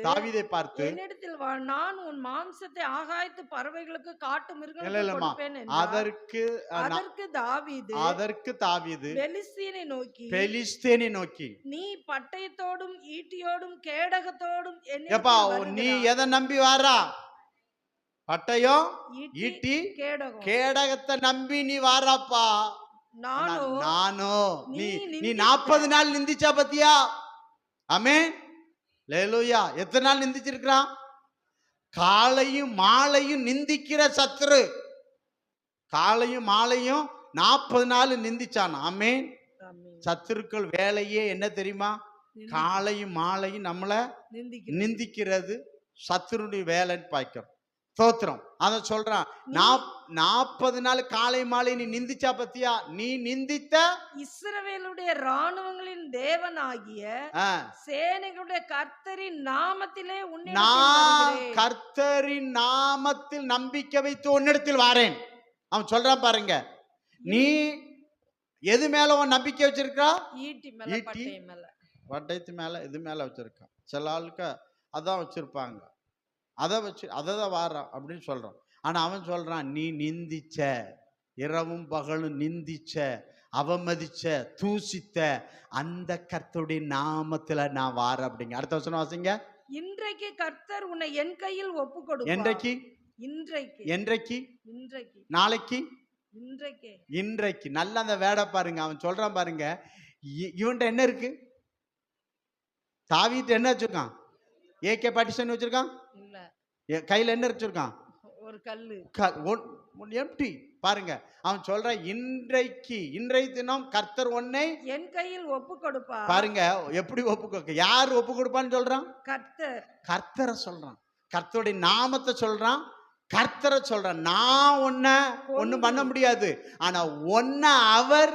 தாவீதை பார்த்து என்னிடத்தில் வா, நான் உன் மாம்சத்தை ஆகாயத்து பறவைகளுக்கு காட்டு மிருகங்களுக்கு கொடுப்பேன் என்றான். அதற்கு தாவீது பெலிஸ்தியனை நோக்கி நீ பட்டயத்தோடும் ஈட்டியோடும் கேடகத்தோடும் நீ எதை நம்பி வாரா? பட்டயம், ஈட்டி, கேடகத்தை நம்பி நீ வாராப்பா. நானோ நீ 40 நாள் நிந்திச்சா பத்தியா? ஆமென். அல்லேலூயா. எத்தனை நாள் நிந்திச்சிருக்கிறான்? காலையும் மாலையும் நிந்திக்கிற சத்துரு காலையும் மாலையும் 40 நாள் நிந்திச்சான். ஆமென். சத்துருக்கள் வேலையே என்ன தெரியுமா? காலையும் மாலையும் நம்மள நிந்திக்கிறது சத்துருடைய வேலைன்னு பார்க்கிறோம். ஸ்தோத்திரம். அத சொல்றான், 40 நாள் காலை மாலை நீ நிந்திச்சா பத்தியா? நீ நிந்தித்த இஸ்ரவேலுடைய ராணுவங்களின் தேவனாகிய சேனைகளுடைய கர்த்தரின் நாமத்திலே கர்த்தரின் நாமத்தில் நம்பிக்கை வைத்து உன்னிடத்தில் வாரேன். அவன் சொல்றான் பாருங்க, நீ எது மேல உன் நம்பிக்கை வச்சிருக்கா? ஈட்டி மேல, பட்டயத்து மேல, இது மேல வச்சிருக்கான். சில ஆளுக்கு அதான் வச்சிருப்பாங்க, அதை வச்சு அதை வாரான் அப்படின்னு சொல்றான். ஆனா அவன் சொல்றான், நீ நிந்திச்ச, இரவும் பகலும் நிந்திச்ச, அவமதிச்ச, தூசித்த அந்த கர்த்தருடைய நாமத்துல நான் வார அப்படிங்க. அடுத்த வசனம் வாசிங்க. இன்றைக்கு கர்த்தர் உன்னை என் கையில் ஒப்பு கொடுப்பார். என்றைக்கு? நாளைக்கு? இன்றைக்கு. நல்ல அந்த வேட பாருங்க. அவன் சொல்றான் பாருங்க, இவன்ட்ட என்ன இருக்கு? தாவீது என்ன வச்சிருக்கான்? AK பாட்டிஷன் வச்சிருக்கான். கையில என்ன வச்சிருக்கான்? ஒரு கல்லு, எம்டி. பாருங்க, அவன் சொல்ற, இன்றைய தினம் கர்த்தர் உன்னை என் கையில் ஒப்பு கொடுப்பா. பாருங்க, எப்படி ஒப்பு கொடுக்க, யார் ஒப்பு கொடுப்பான்னு சொல்றான்? கர்த்தரை சொல்றான். கர்த்தருடைய நாமத்தை சொல்றான், கர்த்தரை சொல்றான். நான் உன்னை ஒண்ணும் பண்ண முடியாது, ஆனா உன்னை அவர்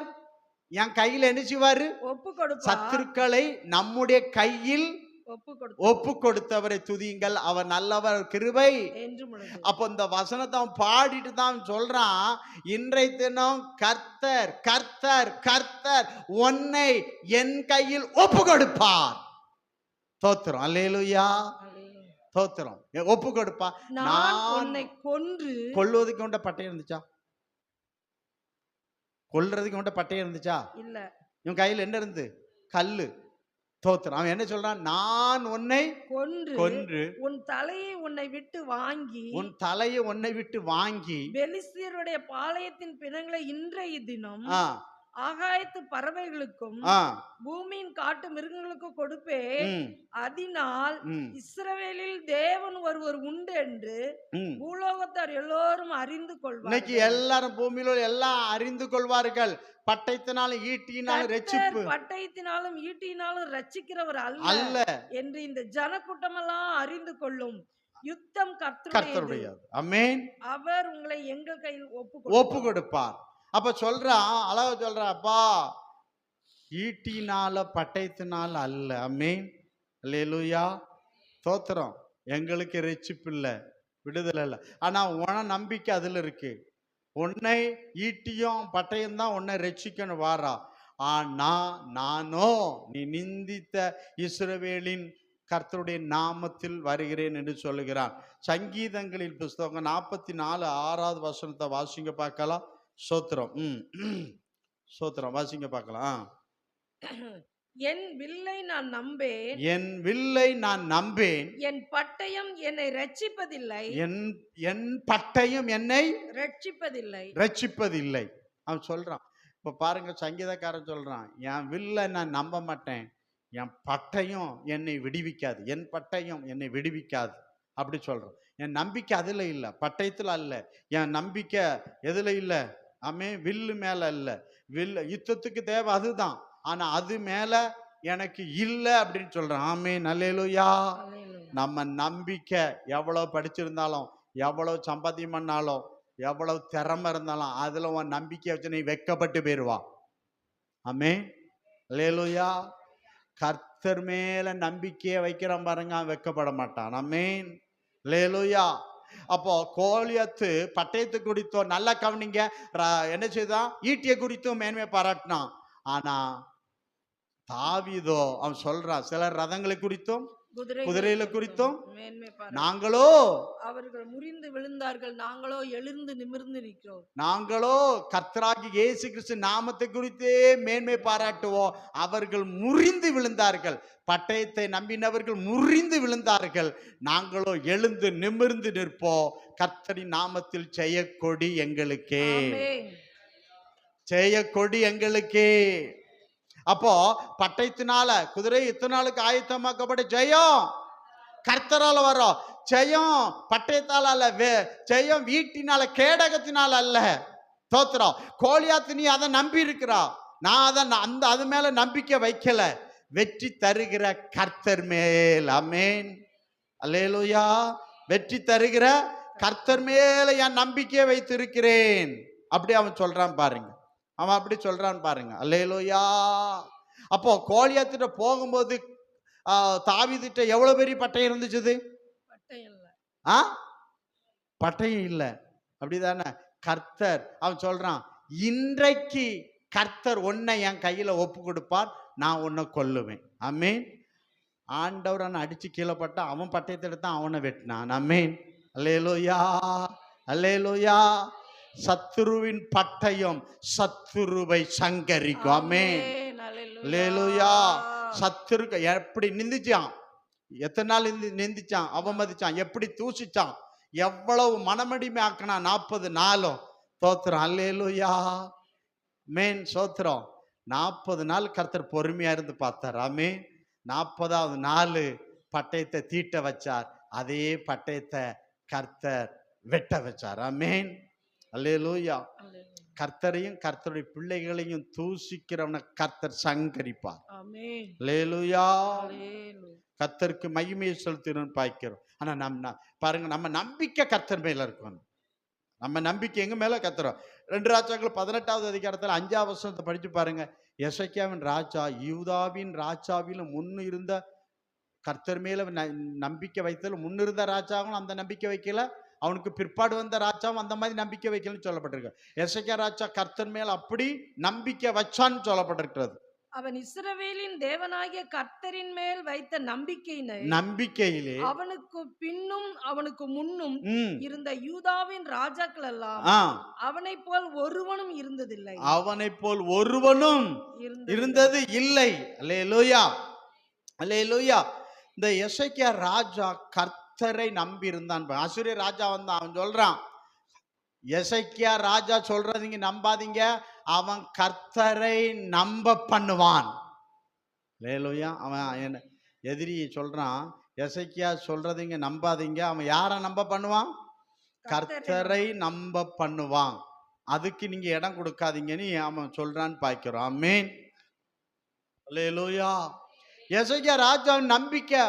என் கையில என்ன செய்வாரு? ஒப்பு கொடுப்பார். சத்துருக்களை நம்முடைய கையில் ஒப்பு கொடுத்தவரை துதியுங்கள், அவர் நல்லவர், கிருபை என்று. அப்போ இந்த வசனத்தை அவன் பாடிட்டு தான் சொல்றான், இன்றைய தினம் கர்த்தர் கர்த்தர் கர்த்தர் உன்னை என் கையில் ஒப்பு கொடுப்பார். தோத்திரம். அல்லேலூயா. தோத்திரம். ஒப்பு கொடுப்பா. நான் உன்னை கொல்லுவதுக்கு உண்ட பட்டயம் இருந்துச்சா? கொல்றதுக்கு உண்ட பட்டயம் இருந்துச்சா? இல்ல. இவன் கையில் என்ன இருந்து? கல்லு. தோத்திரம். அவன் என்ன சொல்றான்? நான் உன்னை கொன்று உன் தலையை உன்னை விட்டு வாங்கி பெலிஸ்தியருடைய பாளையத்தின் பிணங்களை இன்றைய தினம் ஆகாயத்து பறவைகளுக்கும் ஆ, பூமியின் காட்டு மிருகங்களுக்கும் கொடுப்பேன். ம், அதனால் ம், இஸ்ரவேலில் தேவன் ஒருவர் உண்டு என்று ம். பூலோகத்தார் எல்லோரும் அறிந்து இன்னைக்கு கொள்வார்கள். எல்லாரும் பூமியில எல்லாம் அறிந்து கொள்வார்கள். பட்டயத்தினாலும் ஈட்டினாலும் கர்த்தர் ரட்சிப்பு பட்டயத்தினாலும் ஈட்டினாலும் ரட்சிக்கிறவர் அல்ல அல்ல, என்று இந்த ஜனக்கூட்டமெல்லாம் அறிந்து கொள்ளும். யுத்தம் கர்த்தருடையது. கர்த்தருடையது. ஆமென். அவர் உங்களை எங்கள் கையில் ஒப்பு கொடுப்பார். அப்ப சொல்றான், அழகா சொல்றான், அப்பா ஈட்டினால பட்டயத்தினால அல்ல. ஆமென். அல்லேலூயா. தோத்திரம். எங்களுக்கு ரட்சிப்பு இல்லை, விடுதலை இல்லை. ஆனா உன நம்பிக்கை அதுல இருக்கு. உன்னை ஈட்டியும் பட்டயம் தான் உன்னை ரட்சிக்கணும் வாரா. ஆனா நானோ நீ நிந்தித்த இஸ்ரவேலின் கர்த்தருடைய நாமத்தில் வருகிறேன் என்று சொல்லுகிறான். சங்கீதங்களின் புஸ்தகம் 44 6வது வசனத்தை வாசிங்க பார்க்கலாம். சோத்திரம். சோத்திரம் வாசிங்க பார்க்கலாம். என் வில்லை நான் நம்பேன், என் வில்லை நான் நம்பேன், என் பட்டயம் என்னை ரட்சிப்பதில்லை, என் பட்டயம் என்னை ரட்சிப்பதில்லை. ரட்சிப்பதில்லை. அவன் சொல்றான். இப்ப பாருங்க, சங்கீதக்காரன் சொல்றான், என் வில்லை நான் நம்ப மாட்டேன், என் பட்டயம் என்னை விடுவிக்காது, என் பட்டயம் என்னை விடுவிக்காது அப்படி சொல்றான். என் நம்பிக்கை அதுல இல்லை, பட்டயத்துல அல்ல. என் நம்பிக்கை எதுல இல்லை? ஆமே, வில்லு மேல இல்லை. வில்லு யுத்தத்துக்கு தேவை அதுதான், ஆனா அது மேல எனக்கு இல்லை அப்படின்னு சொல்றான். ஆமே, அல்லேலூயா. நம்ம நம்பிக்கை எவ்வளவு படிச்சிருந்தாலும், எவ்வளவு சம்பாத்தியம் பண்ணாலும், எவ்வளவு திறமை இருந்தாலும், அதுல உன் நம்பிக்கை வச்சு நீ வெக்கப்பட்டு போயிருவா. ஆமே, அல்லேலூயா. கர்த்தர் மேல நம்பிக்கையை வைக்கிறான் பாருங்க, அவன் வெக்கப்பட மாட்டான். ஆமென், அல்லேலூயா. அப்போ கோலியத்து பட்டயத்தை குறித்தோ நல்லா கவனிங்க, என்ன செய்தான்? ஈட்டியை குறித்தும் மேன்மை பாராட்டினான். ஆனா தாவீதோ அவன் சொல்றான், சில ரதங்களை குறித்தும் குதிரைகளை குறித்தும் நாங்களோ அவர்கள் முறிந்து விழுந்தார்கள், நாங்களோ எழுந்து நிமிர்ந்து நிற்கிறோம். நாங்களோ கர்த்தராகி இயேசு கிறிஸ்து நாமத்தை குறித்தே மேன்மை பாராட்டுவோம். அவர்கள் முறிந்து விழுந்தார்கள், பட்டயத்தை நம்பினவர்கள் முறிந்து விழுந்தார்கள், நாங்களோ எழுந்து நிமிர்ந்து நிற்போம். கர்த்தரின் நாமத்தில் ஜெயக்கொடி எங்களுக்கே, ஜெயக்கொடி எங்களுக்கே. அப்போ பட்டயத்தினால குதிரை இத்தனை நாளுக்கு ஆயத்தமாக்கப்பட்ட ஜெயம் கர்த்தரால வரும். ஜெயம் பட்டயத்தால அல்ல, ஜெயம் வீட்டினால கேடகத்தினால அல்ல. தோத்திரம். கோலியாத்து நீ அதை நம்பி இருக்கிறா, நான் அதை அது மேல நம்பிக்கை வைக்கல. வெற்றி தருகிற கர்த்தர் மேல். ஆமென், அல்லேலூயா. வெற்றி தருகிற கர்த்தர் மேல என் நம்பிக்கையை வைத்திருக்கிறேன் அப்படி அவன் சொல்றான் பாருங்க. அவன் அப்படி சொல்றான் பாருங்க. அல்லேலூயா. அப்போ கோலியாத்திட்ட போகும்போது தாவீதுட்ட எவ்வளவு பெரிய பட்டயம் இருந்துச்சு? பட்டயம் இல்லை, அப்படிதானே? கர்த்தர் அவன் சொல்றான், இன்றைக்கு கர்த்தர் உன்னை என் கையில ஒப்பு கொடுப்பார், நான் உன்னை கொல்லுவேன். ஆமென். ஆண்டவர் அவனை அடிச்சு கீழே பட்டா அவன் பட்டயத்தை எடுத்தான் அவனை வெட்டினான். ஆமென், அல்லேலூயா, அல்லேலூயா. சத்துருவின் பட்டயம் சத்துருவை சங்கரிக்கும். ஆமென், அல்லேலூயா. சத்துரு எப்படி நிந்திச்சான், எத்தனை நாள் நிந்திச்சான், அவமதிச்சான், எப்படி தூசிச்சான், எவ்வளவு மனமடிமை ஆக்கினா 40 நாளும். தோத்திரம், அல்லேலூயா, மேன் சோத்திரம். 40 நாள் கர்த்தர் பொறுமையா இருந்து பார்த்தார். ஆமென். 40வது நாள் பட்டயத்தை தீட்ட வச்சார், அதே பட்டயத்தை கர்த்தர் வெட்ட வச்சார். ஆமென், அல்லேலூயா. கர்த்தரையும் கர்த்தருடைய பிள்ளைகளையும் தூசிக்கிறவனை கர்த்தர் சங்கரிப்பார். அல்லேலூயா. கர்த்தருக்கு மகிமையை செலுத்தணும்னு பாய்க்கிறோம். ஆனா பாருங்க, நம்ம நம்பிக்கை கர்த்தர் மேல இருக்கணும். நம்ம நம்பிக்கை எங்க மேல? கர்த்தர். 2 ராஜாக்கள் 18வது அதிகாரத்தில் 5வது வசனத்தை படிச்சு பாருங்க. எசேக்கியாவின் ராஜா யூதாவின் ராஜாவிலும் முன்னு இருந்த கர்த்தர் மேல நம்பிக்கை வைத்ததில் முன்னிருந்த ராஜாவும் அந்த நம்பிக்கை வைக்கல, அவனுக்கு பிற்பாடு வந்த ராஜாவும் அந்த மாதிரி நம்பிக்கை வைக்கலன்னு சொல்லப்பட்டிருக்கு. எசேக்கியா ராஜா கர்த்தர் மேல் அப்படி நம்பிக்கை வச்சான்னு சொல்லப்பட்டிருக்கிறது. அவன் இஸ்ரவேலின் தேவனாகிய கர்த்தரின் மேல் வைத்த நம்பிக்கையிலே அவனுக்கு பின்னும் அவனுக்கு முன்னும் இருந்த யூதாவின் ராஜாக்கள் எல்லாம் அவனை போல் ஒருவனும் இருந்ததில்லை, அவனை போல் ஒருவனும் இருந்தது இல்லை. அல்லேலூயா, அல்லேலூயா. இந்த எசேக்கியா ராஜா கர்த்தரை நம்பி இருந்தான். அசூரிய ராஜா வந்தான், அவன் சொல்றான், எசேக்கியா ராஜா சொல்றது நீங்க நம்பாதீங்க, அவன் கர்த்தரை நம்ப பண்ணுவான். அல்லேலூயா. அவன் என்ன எதிரி சொல்றான், எசேக்கியா சொல்றதீங்க நம்பாதீங்க, அவன் யாரை நம்ப பண்ணுவான்? கர்த்தரை நம்ப பண்ணுவான். அதுக்கு நீங்க இடம் கொடுக்காதீங்கன்னு அவன் சொல்றான்னு பார்க்கிறோம். ஆமென். அல்லேலூயா. எசேக்கியா ராஜாவின் நம்பிக்கை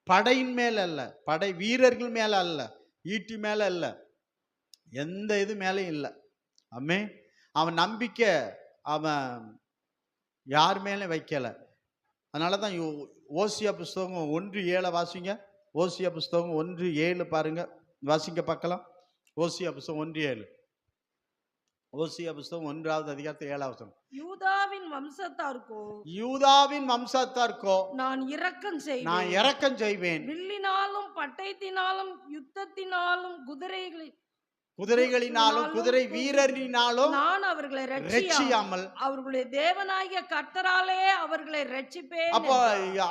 படையின் மேல அல்ல, படை வீரர்கள் மேல அல்ல, ஈட்டி மேல அல்ல, எந்த இது மேலேயும் இல்லை. ஆமென். அவன் நம்பிக்கை அவன் யார் மேலும் வைக்கல. அதனால தான் ஓசியா புஸ்தகம் 1:7 வாசிங்க. ஓசியா புஸ்தகம் 1:7 பாருங்க, வாசிங்க பார்க்கலாம். ஓசியா புஸ்தகம் 1:7. ஓசியா புஸ்தகம் 1வது அதிகாரத்தில் 7வது வசனம். யூதாவின் வம்சத்தார்க்கோ, யூதாவின் வம்சத்தார்க்கோ நான் இரக்கம் செய்வேன். வில்லினாலும் பட்டயத்தினாலும் யுத்தத்தினாலும் குதிரைகளினாலும் குதிரை வீரரினாலும் நான் அவர்களை ரட்சியாமல் அவர்களுடைய தேவனாகிய கர்த்தராலே அவர்களை ரட்சிப்பேன். அப்போ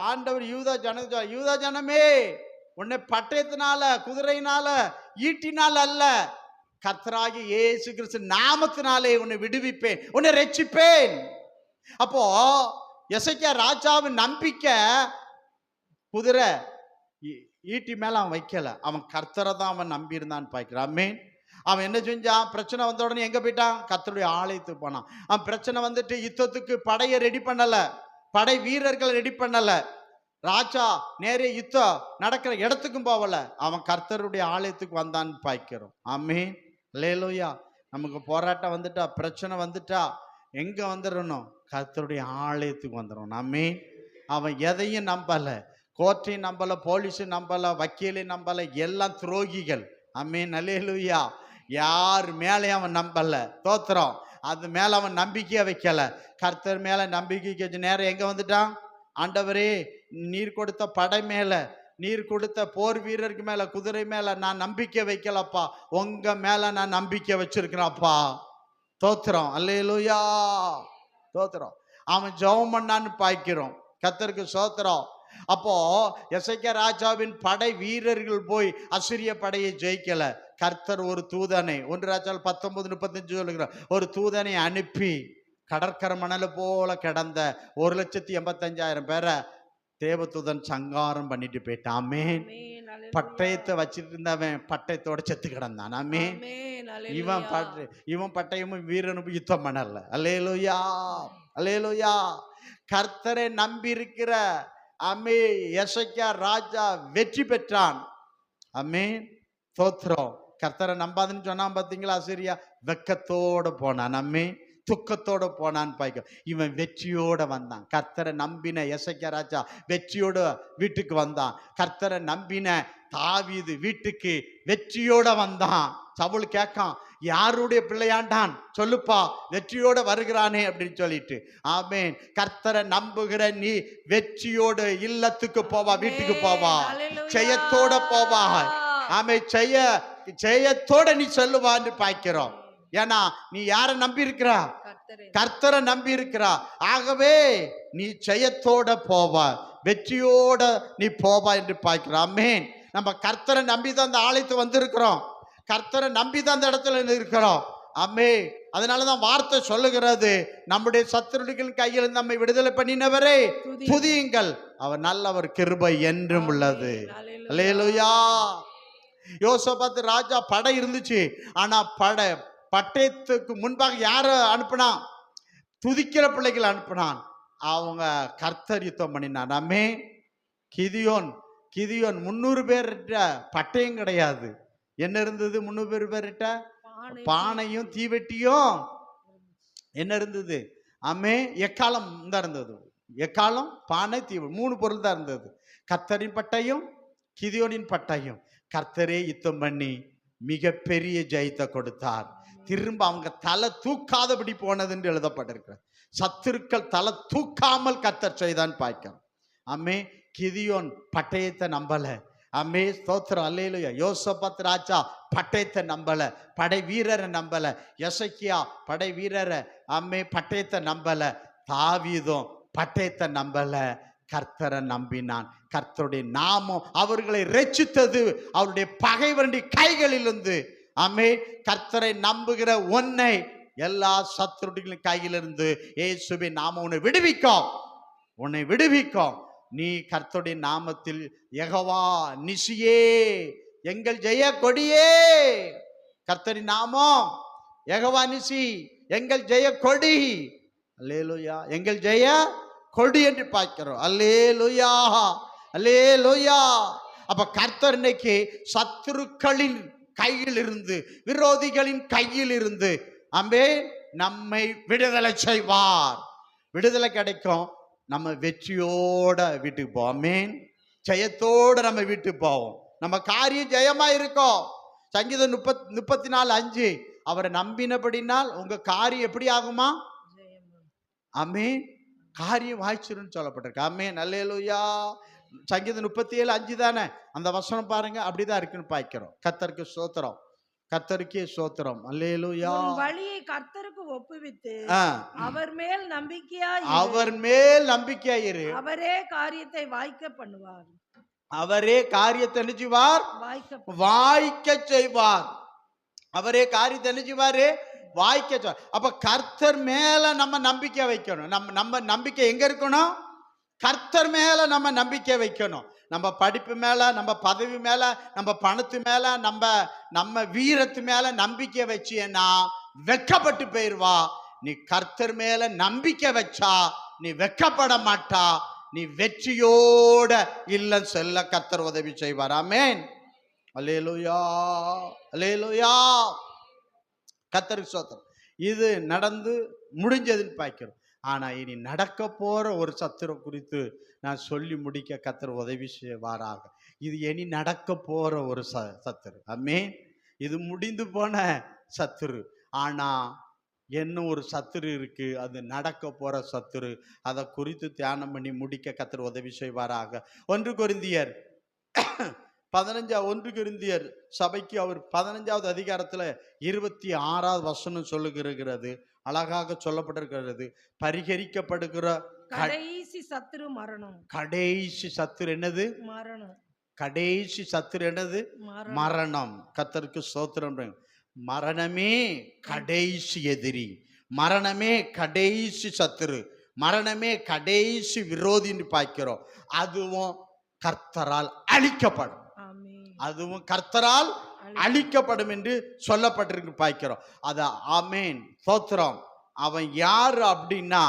ஆண்டவர் யூதா ஜனமே, உன்னை பட்டயத்தினால குதிரையினால ஈட்டினால அல்ல, கர்த்தராகிய இயேசு கிறிஸ்து நாமத்தினாலே உன்னை விடுவிப்பேன், உன்னை ரட்சிப்பேன். அப்போ எசேக்கியா ராஜாவின் நம்பிக்கை குதிரை ஈட்டி மேல அவன் வைக்கல, அவன் கர்த்தரை தான் அவன் நம்பி இருந்தான்னு பார்க்கிறான். ஆமென். அவன் என்ன செஞ்சான்? பிரச்சனை வந்த உடனே எங்க போயிட்டான்? கர்த்தருடைய ஆலயத்துக்கு போனான். அவன் பிரச்சனை வந்துட்டு யுத்தத்துக்கு படையை ரெடி பண்ணல, படை வீரர்கள் ரெடி பண்ணல, ராஜா நேரே யுத்தம் நடக்கிற இடத்துக்கும் போகல, அவன் கர்த்தருடைய ஆலயத்துக்கு வந்தான்னு பார்க்கிறோம். ஆமென். அல்லேலூயா. நமக்கு போராட்டம் வந்துட்டா, பிரச்சனை வந்துட்டா எங்க வந்துடணும்? கர்த்தருடைய ஆலயத்துக்கு வந்துடணும். ஆமென். அவன் எதையும் நம்பல, கோர்ட்டையும் நம்பல, போலீஸும் நம்பல, வக்கீலையும் நம்பல, எல்லாம் துரோகிகள். ஆமென். அல்லேலூயா. யார் மேலே அவன் நம்பல, தோத்திரம். அது மேல அவன் நம்பிக்கையை வைக்கல, கர்த்தர் மேல நம்பிக்கை வச்சு நேரம் எங்க வந்துட்டான்? ஆண்டவரே, நீர் கொடுத்த படை மேல, நீர் கொடுத்த போர் வீரருக்கு மேல, குதிரை மேல நான் நம்பிக்கை வைக்கலப்பா, உங்க மேல நான் நம்பிக்கை வச்சிருக்கிறேன்ப்பா. தோத்திரம். அல்லேலூயா. தோத்திரம். அவன் ஜெபம் பண்ணான்னு பார்க்கிறோம். கர்த்தருக்கு சோத்திரம். அப்போ எசேக்கியா ராஜாவின் படை வீரர்கள் போய் அசிரிய படையை ஜெயிக்கல. கர்த்தர் ஒரு தூதனை, 1 ராஜாக்கள் 19:35 சொல்லுகிறார், ஒரு தூதனை அனுப்பி கடற்கரை மணல் போல கிடந்த 1,85,000 பேரை தேவதூதன் சங்காரம் பண்ணிட்டு போயிட்டான். ஆமென். பட்டயத்தை வச்சிட்டு இருந்தவன் பட்டயத்தோட செத்து கிடந்தான். ஆமென். இவன் பட்டயமும் வீரனும் யுத்தம் பண்ணல. அல்லேலூயா. அல்லேலூயா. கர்த்தரை நம்பி இருக்கிற அம்மே எசேக்கியா ராஜா வெற்றி பெற்றான். ஆமென். தோத்திரம். கர்த்தரை நம்பாதுன்னு சொன்னான் பார்த்தீங்களா? அசீரியா வெக்கத்தோட போனான். ஆமென். துக்கத்தோட போனான்னு பாய்க்கும். இவன் வெற்றியோட வந்தான். கர்த்தரை நம்பின எசேக்கியா ராஜா வெற்றியோட வீட்டுக்கு வந்தான். கர்த்தரை நம்பின தாவீது வீட்டுக்கு வெற்றியோட வந்தான். சவுல் கேட்கான், யாருடைய பிள்ளையாண்டான் சொல்லுப்பா, வெற்றியோட வருகிறானே அப்படின்னு சொல்லிட்டு. ஆமென். கர்த்தரை நம்புகிற நீ வெற்றியோடு இல்லத்துக்கு போவா, வீட்டுக்கு போவா, ஜெயத்தோட போவா. ஆமென். ஜெயத்தோட நீ சொல்லுவான்னு பார்க்கிறோம். ஏன்னா நீ யாரை நம்பி இருக்கிறா? கர்த்தரை நம்பி இருக்கிறா. ஆகவே நீ ஜெயத்தோட போவா, வெற்றியோட நீ போவா என்று பார்க்கிறோம். ஆமென். நம்ம கர்த்தரை நம்பி தான் அந்த ஆலயத்துக்கு வந்திருக்கிறோம், கர்த்தரை நம்பி தான் அந்த இடத்துல இருக்கிறோம். ஆமென். அதனாலதான் வார்த்தை சொல்லுகிறது, நம்முடைய சத்துருக்களின் கையில் நம்மை விடுதலை பண்ணினவரே துதியுங்கள், அவர் நல்லவர், கிருபை என்றும் உள்ளது. அல்லேலூயா. யோசபாத் ராஜா படை இருந்துச்சு, ஆனா பட்டயத்துக்கு முன்பாக யார அனுப்பினான்? துதிக்கிற பிள்ளைகள் அனுப்பினான். அவங்க கர்த்தர் யுத்தம் பண்ணினான். ஆமே. கிதியோன் 300 பேர்கிட்ட பட்டயம் கிடையாது. என்ன இருந்தது? 300 பேர்கிட்ட பானையும் தீவெட்டியும் என்ன இருந்தது? ஆமே. எக்காலம் தான் இருந்தது. எக்காலம், பானை, தீவு, 3 பொருள் தான் இருந்தது. கர்த்தரின் பட்டயம், கிதியோனின் பட்டயம். கர்த்தரே யுத்தம் பண்ணி மிகப்பெரிய ஜெயத்தை கொடுத்தார். திரும்ப அவங்க தலை தூக்காதபடி போனது என்று எழுதப்பட்டிருக்கிறது. சத்துருக்கள் தலை தூக்காமல் கர்த்தர் செய்தான் பார்க்கிறோம். ஆமே. கிதியோன் பட்டயத்தை நம்பல. ஆமே. ஸ்தோத்திரம். அல்லேலூயா. யோசபாத் ராஜா பட்டயத்தை நம்பல, படை வீரரை நம்பல. எசேக்கியா படை வீரரை, ஆமே, பட்டயத்தை நம்பல. தாவீதும் பட்டயத்தை நம்பல, கர்த்தரை நம்பினான். கர்த்தருடைய நாமம் அவர்களை ரட்சித்தது அவருடைய பகைவருடைய கைகளிலிருந்து. ஆமே. கர்த்தரை நம்புகிற உன்னை எல்லா சத்துருட்டிகளின் கையிலிருந்து இயேசுவின் நாமம் உன்னை விடுவிக்கும், உன்னை விடுவிக்கும். நீ கர்த்தருடைய நாமத்தில் யெகோவா நிசியே, எங்கள் ஜெய கொடியே, கர்த்தரின் நாமம் யெகோவா நிசி, எங்கள் ஜெய கொடி. அல்லேலூயா, எங்கள் ஜெய கொடி என்று பார்க்கிறோம். அல்லேலூயா, அல்லேலூயா. அப்ப கர்த்தர் இன்னைக்கு சத்துருக்களின் கையில் இருந்து, விரோதிகளின் கையில் இருந்து அம்பே நம்மை விடுதலை செய்வார். விடுதலை கிடைக்கும், நம்ம வெற்றியோட வீட்டுக்கு போவோம். ஆமென். ஜெயத்தோட நம்ம வீட்டுக்கு போவோம், நம்ம காரியம் ஜெயமா இருக்கும். சங்கீதம் 34:5 அவரை நம்பினபடினால் உங்க காரியம் எப்படி ஆகுமா? ஆமென். காரியம் வாய்ச்சிருன்னு சொல்லப்பட்டிருக்கு. ஆமென். அல்லேலூயா. சங்கீதம் 37:5 தானே அந்த வசனம் பாருங்க, அப்படிதான் இருக்குன்னு பார்க்கிறோம். கர்த்தருக்கு ஸ்தோத்திரம், கர்த்தருக்கே ஸ்தோத்திரம். அல்லேலூயா. உன் வழியை கர்த்தருக்கு ஒப்புவித்து அவர் மேல் அவர் மேல் நம்பிக்கையாயிரு, அவரே காரியத்தை வாய்க்க பண்ணுவார். அவரே காரியத்தை நினைச்சுவார், வாய்க்க செய்வார். அவரே காரியத்தை நினைச்சுவாரு, வாய்க்க செய்வார். அப்ப கர்த்தர் மேல நம்ம நம்பிக்கை வைக்கணும். நம்ம நம்பிக்கை எங்க இருக்கணும்? கர்த்தர் மேல நம்ம நம்பிக்கை வைக்கணும். நம்ம படிப்பு மேல, நம்ம பதவி மேல, நம்ம பணத்து மேல, நம்ம வீரத்து மேல நம்பிக்கை வச்சியன்னா வெக்கப்பட்டு போயிருவா. நீ கர்த்தர் மேல நம்பிக்கை வச்சா நீ வெக்கப்பட மாட்டா, நீ வெற்றியோட இல்லம் செல்ல கர்த்தர் உதவி செய்வார். ஆமென். அல்லேலூயா, அல்லேலூயா. கர்த்தருக்கு ஸ்தோத்திரம். இது நடந்து முடிஞ்சதுன்னு பார்க்கிறோம். ஆனா இனி நடக்க போற ஒரு சத்துரு குறித்து நான் சொல்லி முடிக்க கர்த்தர் உதவி செய்வாராக. இது இனி நடக்க போற ஒரு சத்துரு. ஆமென். இது முடிந்து போன சத்துரு. ஆனா இன்னும் ஒரு சத்துரு இருக்கு, அது நடக்க போற சத்துரு. அதை குறித்து தியானம் பண்ணி முடிக்க கர்த்தர் உதவி செய்வாராக. 1 கொரிந்தியர் 1 சபைக்கு அவர் 15வது அதிகாரத்துல 26வது வசனம் சொல்லுகிறது. அழகாக சொல்லப்பட்டிருக்கிறது. பரிகரிக்கப்படுகிற கடைசி சத்துரு மரணம். கடைசி சத்துரு என்னது? மரணம். கடைசி சத்துரு என்னது? மரணம். கர்த்தருக்கு ஸ்தோத்திரம். மரணமே கடைசி எதிரி, மரணமே கடைசி சத்துரு, மரணமே கடைசி விரோதின்னு பார்க்கிறோம். அதுவும் கர்த்தரால் அழிக்கப்படும், அதுவும் கர்த்தரால் அழிக்கப்படும் என்று சொல்லப்பட்டிருக்கு பார்க்கிறோம். அது ஆமென், ஸ்தோத்திரம். அவன் யாரு அப்படின்னா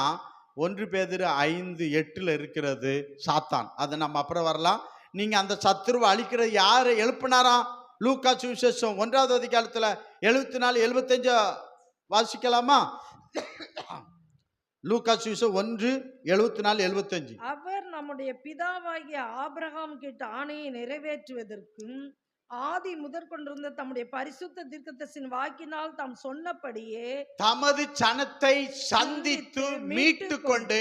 1 பேதுரு 5:8 இருக்கிறது சாத்தான். அதை நம்ம அப்புறம் வரலாம். நீங்க அந்த சத்துருவை அழிக்கிறது யாரை எழுப்பினாராம்? லூக்கா சுவிசேஷம் 1வது அதிகாரத்துல 74-75 வாசிக்கலாமா? லூக்கா சுவிசேஷம் 1:74-75. அவர் நம்முடைய பிதாவாகிய ஆபிரகாம் கேட்ட ஆணையை நிறைவேற்றுவதற்கும் ஆதி முதற் கொண்டிருந்த தம்முடைய பரிசுத்த தீர்க்கதரிசியின் வாக்கினால் தாம் சொன்னபடியே தமது சனத்தை சந்தித்து மீட்டு கொண்டு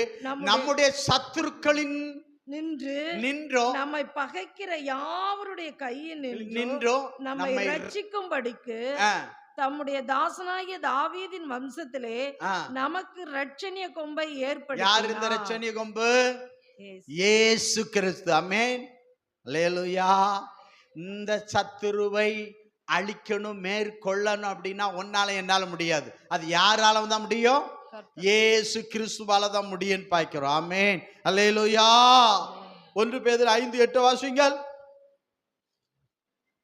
நம்முடைய சத்துருக்களின் நின்றோ நம்மை பகைக்கிற யாவருடைய கையில் நின்றோ நம்மை ரட்சிக்கும்படிக்கு தம்முடைய தாசனாகிய தாவீதின் வம்சத்திலே நமக்கு ரட்சணிய கொம்பை ஏற்படுத்தினார். யார் இந்த ரட்சணிய கொம்பு? இயேசு கிறிஸ்து. ஆமென். அல்லேலூயா. இந்த சத்துருவை அழிக்கணும், மேற்கொள்ளணும் அப்படின்னா உன்னால என்னால முடியாது. அது யாரால தான் முடியும்? இயேசு கிறிஸ்துவால தான் முடியும் பார்க்கிறோம். ஆமென். அல்லேலூயா. 1 பேதுரு 5:8 வாசிங்கள்.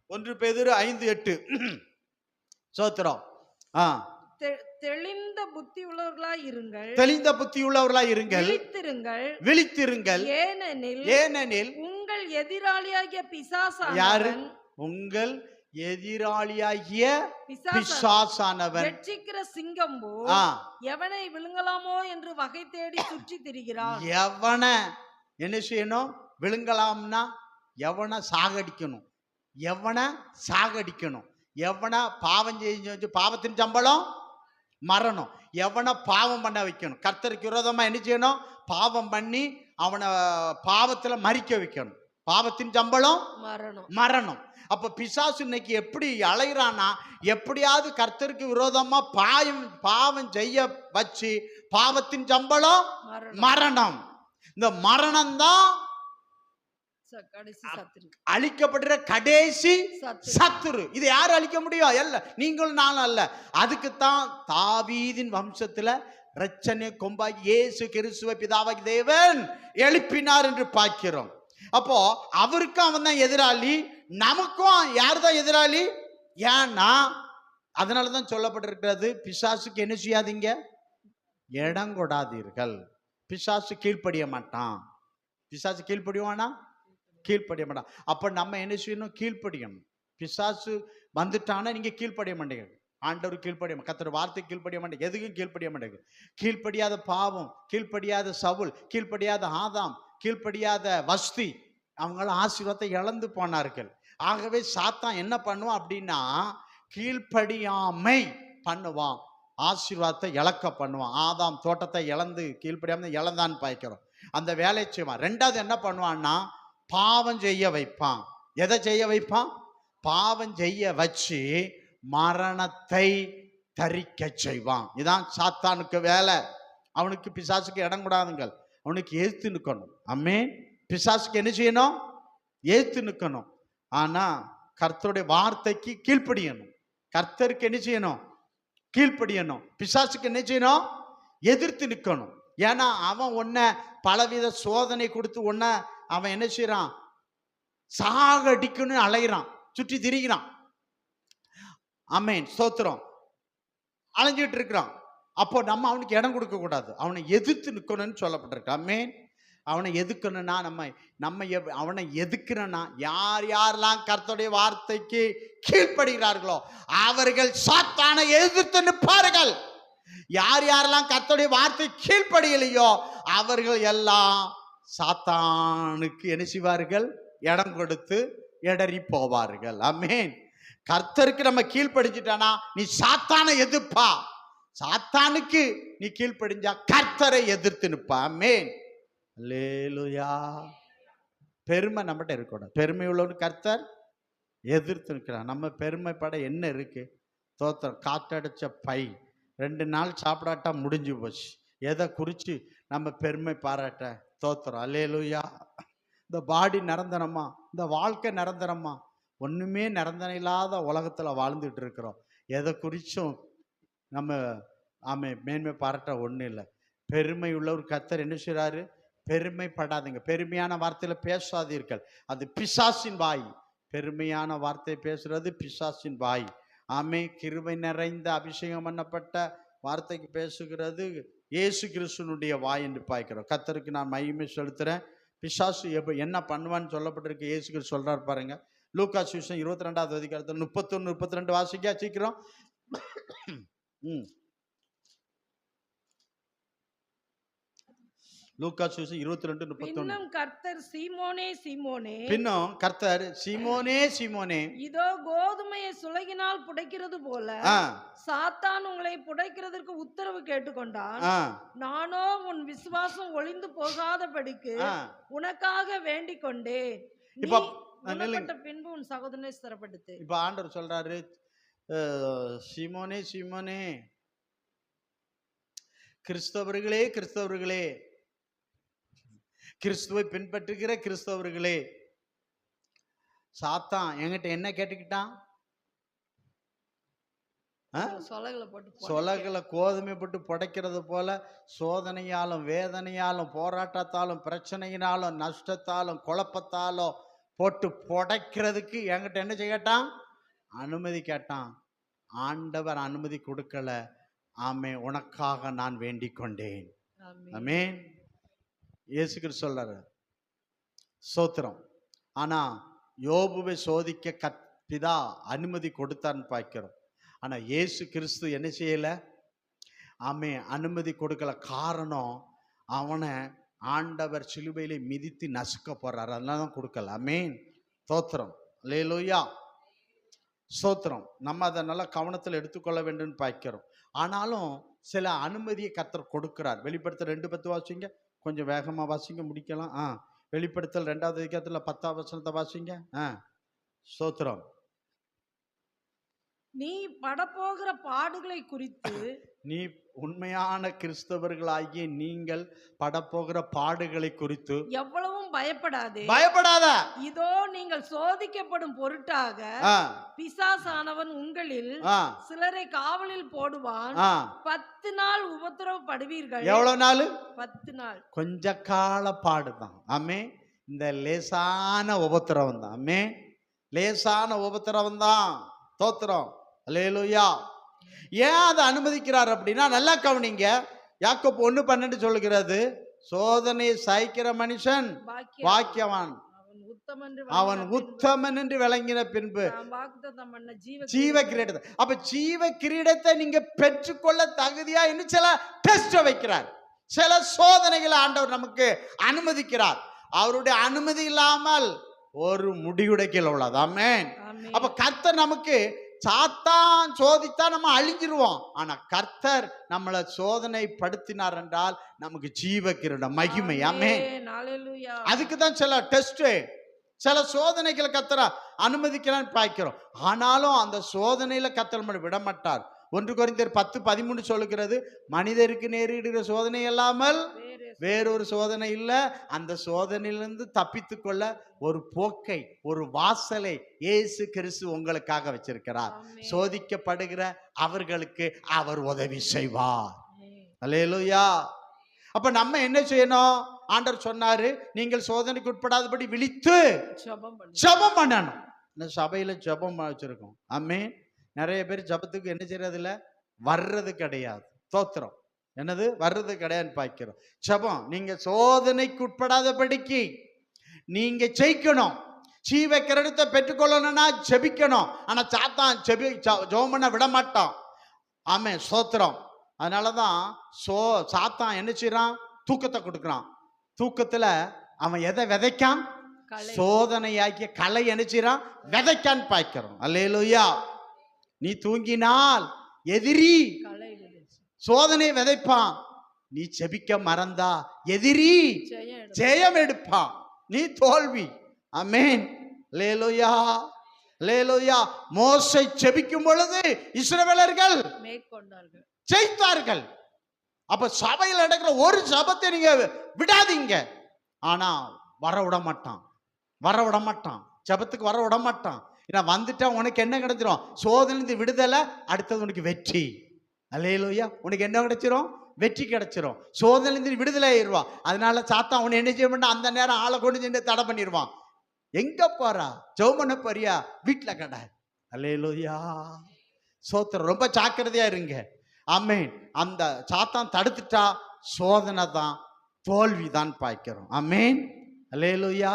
1 பேதுரு 5:8. சோத்திரம். தெளிந்த புத்தி உள்ளவர்களாய் இருங்கள், தெளிந்த புத்தி உள்ளவர்களாய் இருங்கள், விழித்திருங்கள். ஏனெனில் உங்கள் எதிராளியாகிய பிசாசானவன், யாரு? உங்கள் எதிராளியாகிய பிசாசானவன் ரட்சிக்கிற சிங்கம் போல் எவனை விழுங்கலாமோ என்று வகை தேடி சுற்றி திரிகிறான். எவனை என்ன செய்யணும்? விழுங்கலாம்னா எவனை சாகடிக்கணும், எவனை சாகடிக்கணும், எவனை பாவம் செஞ்சு பாவத்தின் சம்பளம் மரணம், எவனை பாவம் பண்ண வைக்கணும். கர்த்தருக்கு விரோதமா என்ன செய்யணும்? பாவம் பண்ணி அவனை பாவத்துல மறிக்க வைக்கணும். பாவத்தின் சம்பளம் மரணம். அப்ப பிசாசு இன்னைக்கு எப்படி அலைகிறானா, எப்படியாவது கர்த்தருக்கு விரோதமா பாவம் செய்ய வச்சு பாவத்தின் சம்பளம் மரணம். இந்த மரணம் தான் கடைசி சத்துரு. அழிக்கப்படுற கடைசி சத்துரு. சத்துரு. இது யார் அழிக்க முடியும்? அல்ல, நீங்களும் நானும் அல்ல. அதுக்குத்தான் தாவீதின் வம்சத்துல இரட்சணிய கொம்பாகி இயேசு கிறிஸ்துவை பிதாவாகி தேவன் எழுப்பினார் என்று பார்க்கிறோம். அப்போ அவருக்கும் அவன் தான் எதிராளி, நமக்கும் யார் தான் எதிராளி? ஏன்னா அதனாலதான் சொல்லப்பட்டிருக்கிறது, பிசாசுக்கு என்ன செய்யாதீங்க, இடம் கொடாதீர்கள். பிசாசு கீழ்ப்படிய மாட்டான். பிசாசு கீழ்ப்படிவானா? கீழ்ப்படிய மாட்டான். அப்ப நம்ம என்ன செய்யணும்? கீழ்ப்படியணும். பிசாசு வந்துட்டானா நீங்க கீழ்ப்படிய மாட்டீங்க. ஆண்டவர் கீழ்ப்படிய, கர்த்தர் வார்த்தை கீழ்ப்படிய மாட்டேங்க, எதுக்கும் கீழ்ப்படிய மாட்டேங்க. கீழ்ப்படியாத பாவம், கீழ்ப்படியாத சவுல், கீழ்ப்படியாத ஆதாம், கீழ்ப்படியாத வஸ்தி, அவங்களாம் ஆசீர்வாதத்தை இழந்து போனார்கள். ஆகவே சாத்தான் என்ன பண்ணுவான் அப்படின்னா, கீழ்ப்படியாமை பண்ணுவான், ஆசீர்வாதத்தை இழக்க பண்ணுவான். ஆதாம் தோட்டத்தை இழந்து கீழ்ப்படியாம இழந்தான்னு பாய்க்கிறோம். அந்த வேலையை செய்வான். ரெண்டாவது என்ன பண்ணுவான்னா, பாவம் செய்ய வைப்பான். எதை செய்ய வைப்பான்? பாவம் செய்ய வச்சு மரணத்தை தரிக்க செய்வான். இதான் சாத்தானுக்கு வேலை. அவனுக்கு, பிசாசுக்கு இடம் கூடாதுங்கள், அவனுக்கு எதிர்த்து நிற்கணும். ஆமென். பிசாசுக்கு என்ன செய்யணும்? எதிர்த்து நிற்கணும். ஆனா கர்த்தருடைய வார்த்தைக்கு கீழ்ப்படியணும். கர்த்தருக்கு என்ன செய்யணும்? கீழ்ப்படியணும். பிசாசுக்கு என்ன செய்யணும்? எதிர்த்து நிற்கணும். ஏன்னா அவன் உன்னை பலவித சோதனை கொடுத்து உன்னை அவன் என்ன செய்யறான்? சாகடிக்கணும் அலைகிறான், சுற்றி திரிகிறான். ஆமென், ஸ்தோத்திரம். அலைஞ்சிட்டு இருக்கிறான். அப்போ நம்ம அவனுக்கு இடம் கொடுக்க கூடாது, அவனை எதிர்த்து நிற்கணும்னு சொல்லப்பட்டிருக்கு. ஆமென். அவனை எதுக்கணும்னா அவனை எதுக்கணும்னா, யார் யாரெல்லாம் கர்த்தருடைய வார்த்தைக்கு கீழ்ப்படுகிறார்களோ அவர்கள் சாத்தானை எதிர்த்து நிற்பார்கள். யார் யாரெல்லாம் கர்த்தருடைய வார்த்தை கீழ்ப்படியலையோ அவர்கள் எல்லாம் சாத்தானுக்கு என்ன செய்வார்கள்? இடம் கொடுத்து இடறி போவார்கள். ஆமென். கர்த்தருக்கு நம்ம கீழ்ப்படிஞ்சிட்டானா நீ சாத்தானை எதிர்ப்பா. சாத்தானுக்கு நீ கீழ்ப்படிஞ்சா கர்த்தரை எதிர்த்து நிற்பா. ஆமென். அல்லேலூயா. பெருமை நம்மகிட்ட இருக்கக்கூடாது. பெருமை உள்ளவனு கர்த்தர் எதிர்த்து நிற்கிறான். நம்ம பெருமைப்பட என்ன இருக்கு? தோத்திரம். காற்றடைச்ச பை, 2 நாள் சாப்பிடாட்டா முடிஞ்சு போச்சு. எதை குறித்து நம்ம பெருமை பாராட்ட? தோத்திரம். அல்லேலூயா. இந்த பாடி நிரந்தரமா, இந்த வாழ்க்கை நிரந்தரமா? ஒன்றுமே நிரந்தரம் இல்லாத உலகத்தில் வாழ்ந்துட்டு இருக்கிறோம். எதை குறித்தும் நம்ம மேன்மை பாராட்ட ஒன்றும் இல்லை. பெருமை உள்ள ஒரு கர்த்தர் என்ன செய்கிறாரு? பெருமைப்படாதீங்க, பெருமையான வார்த்தையில் பேசாதீர்கள், அது பிசாசின் வாய். பெருமையான வார்த்தை பேசுறது பிசாசின் வாய். ஆமே. கிருபை நிறைந்த அபிஷேகம் பண்ணப்பட்ட வார்த்தைக்கு பேசுகிறது இயேசு கிறிஸ்துனுடைய வாய் என்று பார்க்கிறோம். கர்த்தருக்கு நான் மகிமை செலுத்துறேன். பிசாசு என்ன பண்ணுவான்னு சொல்லப்பட்டிருக்கு. இயேசு கிறிஸ்து சொல்றாரு பாருங்க, லூக்கா சுவிசேஷம் 22வது அதிகாரத்தில் 31, 32 வாசிக்க சீக்கிரம். லூக்கா சுவிசேஷம் 22, 31. பின்னும் கர்த்தர் சீமோனே சீமோனே, பின்னும் கர்த்தர் சீமோனே சீமோனே, இதோ கோதுமையை சுலகினால் புடைக்கிறது போல சாத்தான் உங்களை புடைக்கிறதற்கு உத்தரவு கேட்டுக்கொண்டான். நானோ உன் விசுவாசம் ஒளிந்து போகாதபடிக்கு உனக்காக வேண்டிக் கொண்டேன். பின்பு உன் சகோதரனை ஸ்திரப்படுத்து. இப்ப ஆண்டவர் சொல்றாரு, சீமோனே சீமோனே, கிறிஸ்தவர்களே கிறிஸ்தவர்களே, கிறிஸ்துவை பின்பற்றுகிற கிறிஸ்தவர்களே, சாத்தான் என்கிட்ட என்ன கேட்டுக்கிட்டான்? சொலகளை கோதுமை போட்டு புடைக்கிறது போல சோதனையாலும் வேதனையாலும் போராட்டத்தாலும் பிரச்சனையினாலும் நஷ்டத்தாலும் குழப்பத்தாலும் போட்டு புடைக்கிறதுக்கு என்கிட்ட என்ன கேட்டான்? அனுமதி கேட்டான். ஆண்டவர் அனுமதி கொடுக்கல. ஆமே, உனக்காக நான் வேண்டிக் கொண்டேன். ஆமென். இயேசு கிறிஸ்து சொல்றாரு, ஸ்தோத்திரம். ஆனா யோபுவை சோதிக்க பிதா அனுமதி கொடுத்தான்னு பார்க்கிறோம். ஆனா இயேசு கிறிஸ்து என்ன செய்யல? ஆமே, அனுமதி கொடுக்கல. காரணம், அவனை ஆண்டவர் சிலுவையிலே மிதித்து நசுக்க போறாரு, அதனால தான் கொடுக்கல. ஆமென். ஸ்தோத்திரம். அல்லேலூயா. ஸ்தோத்திரம். நம்ம அதை நல்லா கவனத்தில் எடுத்துக்கொள்ள வேண்டும் பார்க்கிறோம். ஆனாலும் சில அனுமதியை கர்த்தர் கொடுக்கிறார். வெளிப்படுத்தல் 2:10 வாசிங்க, கொஞ்சம் வேகமா வாசிங்க, முடிக்கலாம். வெளிப்படுத்தல் 2வது அதிகாரத்தில் 10வது வசனத்தை வாசிங்க. ஸ்தோத்திரம். நீ படப்போகிற பாடுகளை குறித்து, நீ உண்மையான கிறிஸ்தவர்களாகிய நீங்கள் படப்போகிற பாடுகளை குறித்து எவ்வளவும் பயப்படாதே. பயப்படாத. இதோ நீங்கள் சோதிக்கப்படும் பொருட்டாக ஆ, பிசாசானவன் உங்களில் ஆ, சிலரை காவலில் போடுவான். ஆ. 10 நாள் உபத்திரவப்படுவீர்கள். எவ்வளவு நாள்? 10 நாள். கொஞ்ச கால பாடுதான். ஆமே. இந்த லேசான உபத்திரவம் தான். ஆமே. லேசான உபத்திரவம் தான். தோத்திரம். அல்லேலூயா. ஏன் அதை அனுமதிக்கிறார் அப்படின்னா, நல்லா கவனிங்க. யாக்கோபு 1:12 சொல்லுகிறது, சோதனை சகிக்கிற மனுஷன் பாக்கியவான், அவன் உத்தமன் என்று விளங்கின பின்பு ஜீவ கிரீடத்தை. அப்ப ஜீவ கிரீடத்தை நீங்க பெற்றுக்கொள்ள தகுதியா இன்னும் சில டெஸ்ட் வைக்கிறார், சில சோதனைகளை ஆண்டவர் நமக்கு அனுமதிக்கிறார். அவருடைய அனுமதி இல்லாமல் ஒரு முடிவுடைய கீழே உள்ளது. ஆமென். அப்ப கர்த்தர் நமக்கு, சாத்தான் சோதித்தா நம்ம அழிஞ்சிருவோம். ஆனா கர்த்தர் நம்மளை சோதனை படுத்தினார் என்றால் நமக்கு ஜீவ கிரீடம், மகிமை. ஆமென். அதுக்கு தான் சில டெஸ்ட், சில சோதனைகளை கர்த்தர் அனுமதிக்கிறான்னு பார்க்கிறோம். ஆனாலும் அந்த சோதனையில கர்த்தர் நம்மளை விட மாட்டார். 1 கொரிந்தியர் 10:13 சொல்லுகிறது, மனிதருக்கு நேரிடுகிற சோதனை இல்லாமல் வேறொரு சோதனை இல்லை. அந்த சோதனையிலிருந்து தப்பித்துக் கொள்ள ஒரு போக்கை, ஒரு வாசலை இயேசு கிறிஸ்து உங்களுக்காக வச்சிருக்கிறார். சோதிக்கப்படுகிற அவர்களுக்கு அவர் உதவி செய்வார். அல்லேலூயா. அப்ப நம்ம என்ன செய்யணும்? ஆண்டவர் சொன்னாரு, நீங்கள் சோதனைக்கு உட்படாதபடி விழித்து ஜெபம் பண்ணணும். இந்த சபையில ஜெபம் வச்சிருக்கோம். ஆமென். நிறைய பேர் ஜெபத்துக்கு என்ன செய்யறது இல்லை, வர்றது கிடையாது. தோத்திரம். என்னது வர்றது கிடையாதுன்னு பார்க்கிறோம். ஜெபம், நீங்க சோதனைக்கு உட்படாதபடிக்கு நீங்க ஜெயிக்கணும். ஜீவ கிரீடத்தை பெற்றுக்கொள்ளணும்னா ஜெபிக்கணும். ஆனா சாத்தான் ஜெபம் பண்ண விட மாட்டான். ஆமே, ஸ்தோத்திரம். அதனாலதான் சாத்தான் என்ன செய்யறான்? தூக்கத்தை கொடுக்குறான். தூக்கத்துல அவன் எதை விதைக்கான்? சோதனையாக்கிய கலை என்ன செய்யறான்? விதைக்கான்னு பார்க்கிறோம். அல்லேலூயா. நீ தூங்கினால் எதிரி சோதனை விதைப்பான். நீ செபிக்க மறந்தா எதிரி ஜெயம் எடுப்பான், நீ தோல்வி. ஆமென். அல்லேலூயா, அல்லேலூயா. மோசே செபிக்கும் பொழுது இஸ்ரவேலர்கள் ஜெயித்தார்கள். அப்ப சபையில் நடக்கிற ஒரு ஜெபத்தை நீங்க விடாதீங்க. ஆனா வர விட மாட்டான், வர விட மாட்டான், ஜெபத்துக்கு வர விட மாட்டான். ஏன்னா வந்துட்டா உனக்கு என்ன கிடைச்சிரும்? சோதனை விடுதலை, அடுத்தது உனக்கு வெற்றி. அல்லேலூயா. உனக்கு என்ன கிடைச்சிரும்? வெற்றி கிடைச்சிரும். சோதனை விடுதலை ஆயிடுவா. அதனால சாத்தான் உன்னை என்ன செய்ய மாட்டான்? அந்த நேரம் ஆளை கொண்டு சென்று தடை பண்ணிடுவான். எங்க போறா? ஜெபம் பண்ண போறியா? வீட்டுல கடை. அல்லேலூயா. சோத்திரம். ரொம்ப ஜாக்கிரதையா இருங்க. ஆமென். அந்த சாத்தான் தடுத்துட்டா சோதனை தான், தோல்வி தான் பார்க்கிறோம். ஆமென். அல்லேலூயா.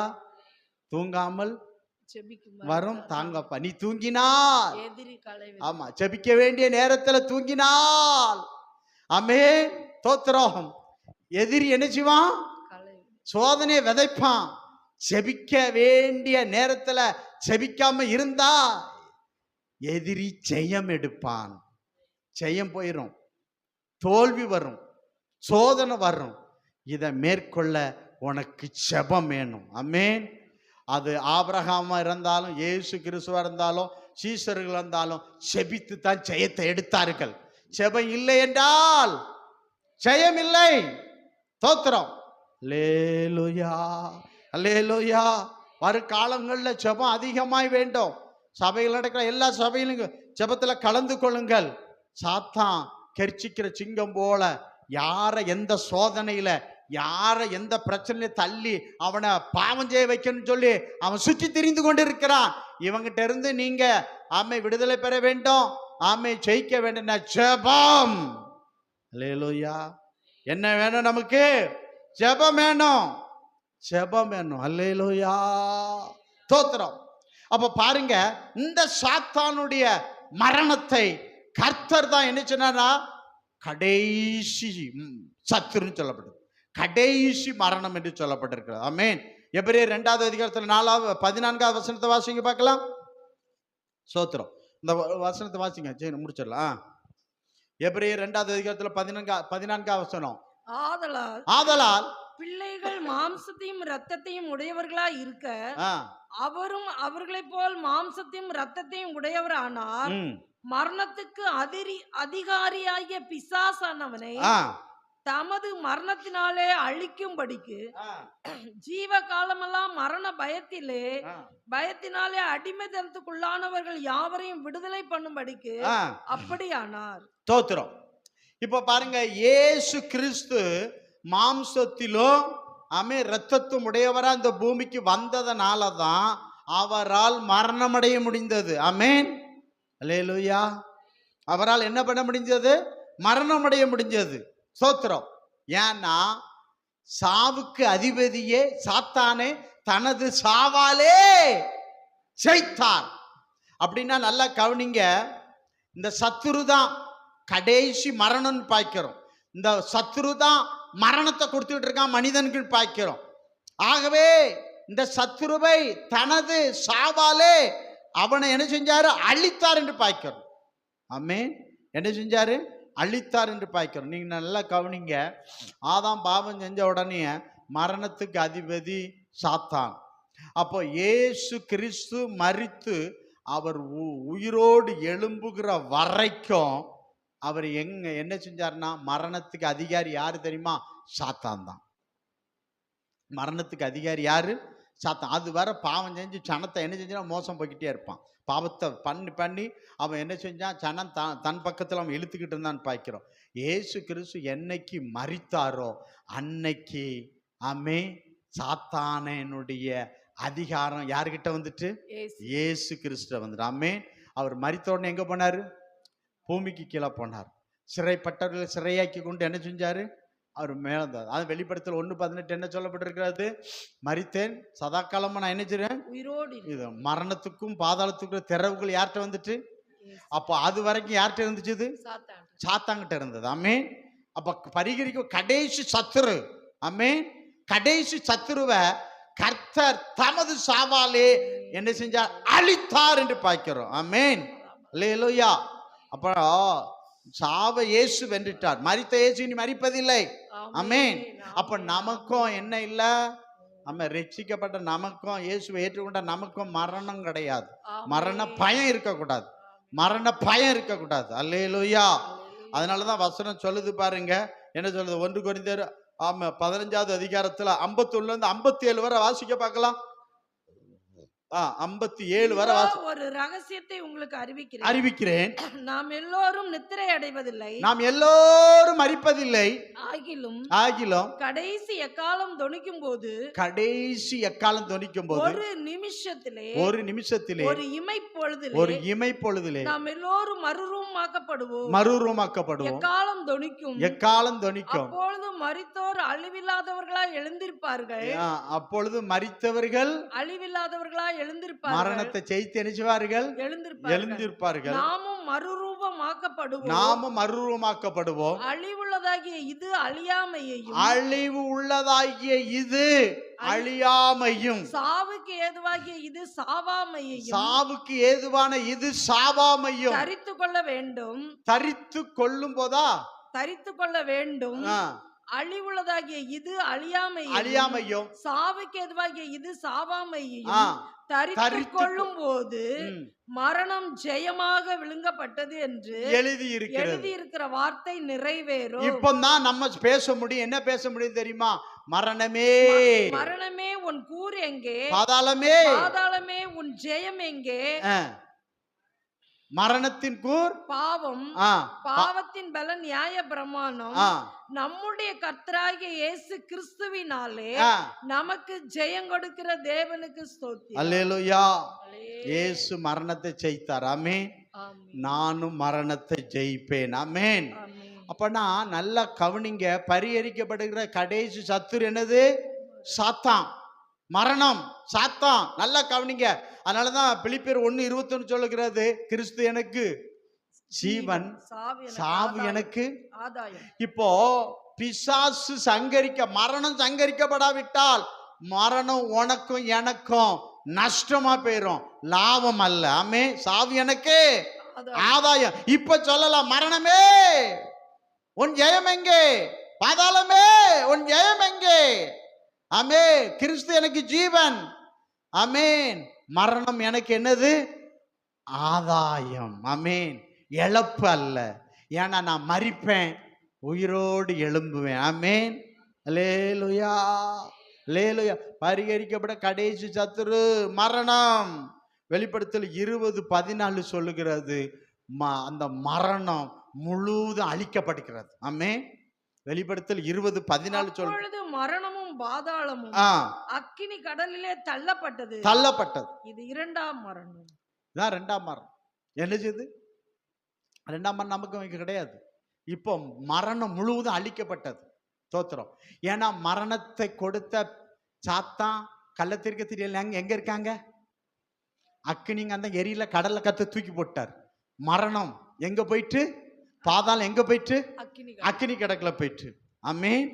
தூங்காமல் வரும் தாங்கப்பா. நீ தூங்கினால், ஆமா, ஜெபிக்க வேண்டிய நேரத்துல தூங்கினால், ஆமென், தோத்திரம், எதிரி என்ன செய்வான்? சோதனையை விதைப்பான். ஜெபிக்க வேண்டிய நேரத்துல ஜெபிக்காம இருந்தா எதிரி ஜெயம் எடுப்பான். ஜெயம் போயிடும், தோல்வி வரும், சோதனை வரும். இதை மேற்கொள்ள உனக்கு ஜெபம் வேணும். ஆமென். அது ஆபிரகாமா இருந்தாலும், இயேசு கிறிஸ்துவா இருந்தாலும், சீசர்கள் இருந்தாலும் செபித்து தான் ஜெயத்தை எடுத்தார்கள். ஜெபம் இல்லை என்றால் ஜெயம் இல்லை. தோத்திரம். அல்லேலூயா, அல்லேலூயா. வருகாலங்களில் ஜெபம் அதிகமாய் வேண்டும். சபையில் நடக்கிற எல்லா சபையிலும் ஜெபத்துல கலந்து கொள்ளுங்கள். சாத்தான் கெர்ச்சிக்கிற சிங்கம் போல யாரை எந்த சோதனையில, யாரை எந்த பிரச்சனையை தள்ளி அவனை பாவம் செய்ய வைக்கணும்னு சொல்லி அவன் சுற்றி திரிந்து கொண்டு இருக்கிறான். இவங்கிட்ட இருந்து நீங்க ஆமை விடுதலை பெற வேண்டும், ஆமை ஜெயிக்க வேண்டும். ஜெபம். அல்லேலூயா. என்ன வேணும் நமக்கு? ஜெபம் வேணும், ஜெபம் வேணும். அல்லேலூயா, தோத்திரம். அப்ப பாருங்க, இந்த சாத்தானுடைய மரணத்தை கர்த்தர் தான் என்ன சொன்னாரா? கடைசி சத்துருன்னு சொல்லப்படுது, கடைசி மரணம் என்று சொல்லப்பட்டிருக்கிறது. ஆமென். எபிரேயர் 2வது அதிகாரத்தில் 14வது வசனத்தை வாசிங்க பார்க்கலாம். சோத்திரம். இந்த வசனத்தை வாசிங்க, சரி முடிச்சிடலாம். எபிரேயர் 2வது அதிகாரத்தில் 14வது வசனம். ஆதலால் பிள்ளைகள் இவர்கள் மாம்சத்தையும் இரத்தத்தையும் உடையவர்களாய் இருக்க ஆ, அவரும் அவர்களைப் போல் மாம்சத்தையும் இரத்தத்தையும் உடையவரானார். ம், மரணத்துக்கு அதிகாரியாகிய பிசாசானவனை ஆ, தமது மரணத்தினாலே அழிக்கும்படிக்கு ஆ, ஜீவ காலமெல்லாம் மரண ஆ, பயத்தினாலே அடிமைத்தனத்துக்குள்ளானவர்கள் யாவரையும் விடுதலை பண்ணும்படிக்கு ஆ. அப்படியானார். ஸ்தோத்திரம். இப்ப பாருங்க, இயேசு கிறிஸ்து மாம்சத்திலும் இரத்தத்தும் உடையவரா இந்த பூமிக்கு வந்ததனால தான் அவரால் மரணமடைய முடிந்தது. ஆமென், அல்லேலூயா. அவரால் என்ன பண்ண முடிஞ்சது? மரணமடைய முடிஞ்சது. ஸ்தோத்திரம். ஏன்னா சாவுக்கு அதிபதியே சாத்தானே தனது சாவாலே ஜெயித்தார். அப்படின்னா நல்லா கவனிங்க, இந்த சத்துரு தான் கடைசி மரணம்னு பாய்க்கிறோம். இந்த சத்துரு தான் மரணத்தை கொடுத்துட்டு இருக்கான் மனிதனுக்கு பாய்க்கிறோம். ஆகவே இந்த சத்துருவை தனது சாவாலே அவனை என்ன செஞ்சாரு? அழித்தார் என்று பாய்க்கிறோம். ஆமென். என்ன செஞ்சாரு? அழித்தார் என்று பாய்க்கிறோம். நீங்க நல்லா கவனிங்க, ஆதாம் பாவம் செஞ்ச உடனே மரணத்துக்கு அதிபதி சாத்தான். அப்போ இயேசு கிறிஸ்து மரித்து அவர் உயிரோடு எழும்புகிற வரைக்கும் அவர் என்ன செஞ்சார்னா, மரணத்துக்கு அதிகாரி யாரு தெரியுமா? சாத்தான் தான். மரணத்துக்கு அதிகாரி யாரு? சாத்தான். அது வர பாவம் செஞ்சு சனத்தை என்ன செஞ்சா மோசம் போய்கிட்டே இருப்பான். பாவத்தை பண்ணி பண்ணி அவன் என்ன செஞ்சான்? சனம் தன் பக்கத்தில் அவன் இழுத்துக்கிட்டு இருந்தான்னு பார்க்கிறோம். இயேசு கிறிஸ்து என்னைக்கு மரித்தாரோ அன்னைக்கு சாத்தானுடைய அதிகாரம் யாருக்கிட்ட வந்துட்டு? இயேசு கிறிஸ்து வந்துட்டு. அவர் மரித்த உடனே எங்க போனாரு? பூமிக்கு கீழே போனார். சிறைப்பட்டவர்களை சிறையாக்கி கொண்டு என்ன செஞ்சாரு? அவர் மேலந்தார். அது வெளிப்படுத்தல் 1:18 என்ன சொல்லப்பட்டிருக்கிறது? மரித்தேன், சதா காலமா நான் என்ன செய்றேன்? உயிரோடு. இது மரணத்துக்கும் பாதாளத்துக்கும் திறவுகள் யார்கிட்ட வந்துட்டு? அப்போ அது வரைக்கும் யார்கிட்ட இருந்துச்சு? இது சாத்தாங்கிட்ட இருந்தது. ஆமென். அப்ப பரிகரிக்க கடைசி சத்துரு. ஆமென். கடைசி சத்துருவை கர்த்தர் தமது சாவாலே என்ன செஞ்சார்? அழித்தார் என்று பார்க்கிறோம். ஆமென், அல்லேலூயா. அப்புறம் சாவை இயேசு வென்றுட்டார். மரித்த இயேசு இனி மரிப்பதில்லை. ஆமென். அப்ப நமக்கும் என்ன இல்ல? நம்ம ரட்சிக்கப்பட்ட நமக்கும் இயேசுவை ஏற்றுக்கொண்ட நமக்கும் மரணம் கிடையாது. மரண பயம் இருக்கக்கூடாது. மரண பயம் இருக்கக்கூடாது. அல்லேலூயா. அதனாலதான் வசனம் சொல்லுது பாருங்க, என்ன சொல்லுது? 1 கொரிந்தியர் 15வது அதிகாரத்துல 51 57 வரை வாசிக்க பார்க்கலாம். 57 வரை ஒரு ரகசியத்தை உங்களுக்கு அறிவிக்கிறேன். நாம் எல்லோரும் நித்திரை அடைவதில்லை, நாம் எல்லோரும் மரிப்பதில்லை. ஆகிலும் கடைசி எக்காலம் தொனிக்கும் போது, ஒரு நிமிஷத்திலே ஒரு இமைப்பொழுதிலே நாம் எல்லோரும் மறுரூபமாக்கப்படுவோம். எக்காலம் தொனிக்கும். அப்பொழுது மரித்தோர் அழிவில்லாதவர்களாய் எழுந்திருப்பார்கள். அப்பொழுது மரித்தவர்கள் அழிவில்லாதவர்களாய் மரணத்தை ஜெயித்து எழுந்திருப்பார்கள். நாமும் மறுரூபமாக்கப்படுவோம். அழிவுள்ளதாகிய இது அழியாமையும், சாவுக்கு ஏதுவாகிய இது சாவாமையும் தரித்து கொள்ளும் போதா அழிவுள்ளதாகிய இது அழியாமையும், சாவுக்கு ஏதுவாகிய இது சாவாமையும் தரித்து கொள்ளும் போது மரணம் ஜெயமாக விழுங்கப்பட்டது என்று எழுதியிருக்கிற வார்த்தை நிறைவேறும். இப்பதான் நம்ம பேச முடியும். என்ன பேச முடியும் தெரியுமா? மரணமே உன் கூர் எங்கே? பாதாளமே உன் ஜெயம் எங்கே? மரணத்தின் கூர் பாவம், பாவத்தின் பலன் நியாய பிரமாணம். நம்முடைய கர்த்தராகிய இயேசு கிறிஸ்துவினாலே நமக்கு ஜெயம் கொடுக்கிற தேவனுக்கு ஸ்தோத்திரம். அல்லேலூயா. இயேசு மரணத்தை ஜெயித்தார். ஆமென். நானும் மரணத்தை ஜெயிப்பேன். ஆமென். அப்பனா நல்லா கவனிங்க, பரிகரிக்கப்படுகிற கடைசி சத்துரு என்னது? சாத்தான். மரணம், சாத்தான். நல்லா கவனிங்க. அதனாலதான் பிலிப்பியர் 1:21 சொல்லுகிறது, கிறிஸ்து எனக்கு ஜீவன், சாவு எனக்கு ஆதாயம். இப்போ பிசாசு மரணம் சங்கரிக்கப்படாவிட்டால் மரணம் உனக்கும் எனக்கும் நஷ்டமா போயிரும், லாபம் அல்ல. ஆமே. சாவு எனக்கு ஆதாயம். இப்ப சொல்லலாம், மரணமே உன் ஜெயம் எங்கே? பாதாளமே உன் ஜெயம் எங்கே? ஆமென். கிறிஸ்து எனக்கு ஜீவன். ஆமென். மரணம் எனக்கு என்னது? ஆதாயம். ஆமென். இழப்பு அல்ல. ஏன்னா நான் மரிப்பேன், உயிரோடு எழும்புவேன். ஆமென். அல்லேலூயா, அல்லேலூயா. பரிகரிக்கப்பட கடைசி சத்துரு மரணம். வெளிப்படுத்தல் 20:14 சொல்லுகிறது, அந்த மரணம் முழுவதும் அழிக்கப்படுகிறது. ஆமென். வெளிப்படுத்தல் 20:14 சொல்லு. அப்பொழுது மரணமும் பாதாளமும் அக்கினி கடலிலே தள்ளப்பட்டது. இது இரண்டாம் மரணம். இதான் ரெண்டாம் மரணம். என்னது இது? ரெண்டாம் மரணம் நமக்கு கிடையாது. இப்போ மரணம் முழுவதும் அழிக்கப்பட்டது. தோத்திரம். ஏன்னா மரணத்தை கொடுத்த சாத்தான் கள்ளத்திற்கு தெரியல எங்க இருக்காங்க? அக்கினிங்க அந்த எரியில கடல்ல கத்து தூக்கி போட்டார். மரணம் எங்க போயிட்டு? பாதாளம் எங்க போயிட்டு? அக்கினி கடக்குல போயிட்டு. ஆமென்.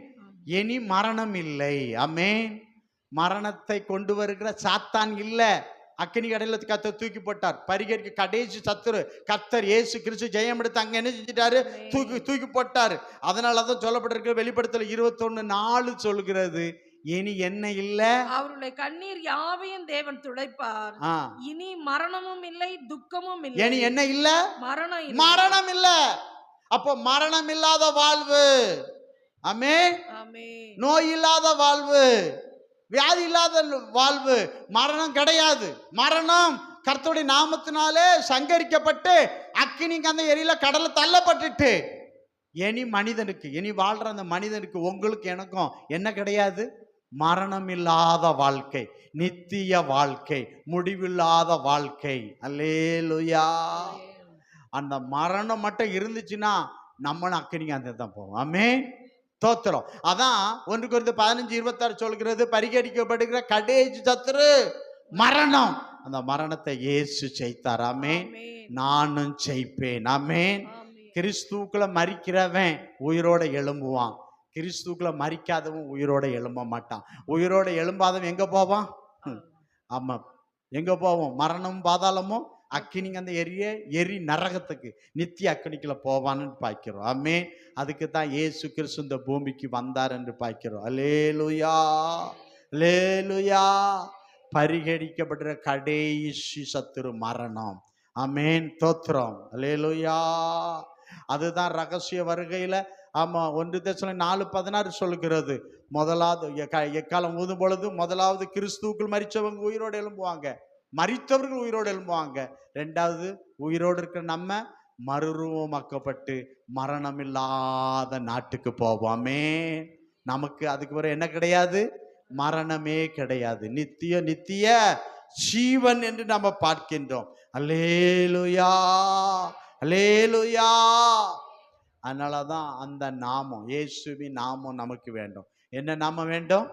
இனி மரணம் இல்லை. ஆமென். மரணத்தை கொண்டு வருகிற சாத்தான் இல்ல. அக்கினி கடல கத்த தூக்கி போட்டார். பரிகரிக்க கடைசி சத்துரு கர்த்தர் இயேசு கிறிஸ்து ஜெயம் எடுத்து அங்க என்ன செஞ்சிட்டாரு? தூக்கி போட்டாரு. அதனாலதான் சொல்லப்பட்டிருக்கு. வெளிப்படுத்தல் 21:4 சொல்கிறது, இனி என்ன இல்ல? அவருடைய கண்ணீர் யாவையும் தேவன் துடைப்பார். இனி மரணமும் இல்லை, துக்கமும் இல்லை. இனி என்ன இல்ல? மரணம் இல்ல. அப்போ மரணம் இல்லாத வாழ்வு. ஆமென். நோய் இல்லாத வாழ்வு, வியாதி இல்லாத வாழ்வு. மரணம் கிடையாது. மரணம் கர்த்தருடைய நாமத்தினாலே சங்கரிக்கப்பட்டு அக்கினிங்க அந்த எரியில கடல்ல தள்ளப்பட்டுட்டு இனி மனிதனுக்கு, இனி வாழ்ற அந்த மனிதனுக்கு, உங்களுக்கு எனக்கும் என்ன கிடையாது? மரணம் இல்லாத வாழ்க்கை, நித்திய வாழ்க்கை, முடிவில்லாத வாழ்க்கை. அல்லேலூயா. அந்த மரணம் மட்டும் இருந்துச்சுன்னா நம்மளும் அக்கினிங்க அந்த தான் போவோம். ஆமென். தோத்திரம். அதான் 1 கொரிந்தியர் 15:26 சொல்கிறது, பரிகரிக்கப்படுகிற கடைசி சத்துரு மரணம். அந்த மரணத்தை இயேசு ஜெயித்தார். ஆமென். நானும் ஜெயிப்பேன். ஆமென். கிறிஸ்துவுக்குள்ள மரிக்கிறவன் உயிரோட எழும்புவான். கிறிஸ்துவுக்குள்ள மரிக்காதவன் உயிரோட எழும்ப மாட்டான். உயிரோட எழும்பாதவன் எங்க போவான்? ஆமா, எங்க போவோம்? மரணமும் பாதாளமும் அக்கினிங்க அந்த எரி நரகத்துக்கு, நித்திய அக்கினிக்குள்ள போவான்னு பார்க்கிறோம். ஆமென். அதுக்கு தான் இயேசு கிறிஸ்து இந்த பூமிக்கு வந்தார் என்று பார்க்கிறோம். அல்லேலூயா, அல்லேலூயா. பரிகரிக்கப்படுற கடைசி சத்துரு மரணம். ஆமென். தோத்திரம். அல்லேலூயா. அதுதான் ரகசிய வருகையில. ஆமா, 1 தெசலோனிக்கேயர் 4:16 சொல்லுகிறது, முதலாவது எக்காலம் ஊதும் பொழுது முதலாவது கிறிஸ்துவுக்குள் மரிச்சவங்க உயிரோடு எழும்புவாங்க, மரித்தவர்கள் உயிரோடு எழும்புவாங்க. ரெண்டாவது உயிரோடு இருக்கிற நம்ம மறுரூபமாக்கப்பட்டு மரணம் இல்லாத நாட்டுக்கு போவோமே. நமக்கு அதுக்கு பிறகு என்ன கிடையாது? மரணமே கிடையாது. நித்திய ஜீவன் என்று நம்ம பார்க்கின்றோம். அல்லேலூயா, அல்லேலூயா. அதனாலதான் அந்த நாமம், இயேசுவின் நாமம் நமக்கு வேண்டும். என்ன நாமம் வேண்டும்?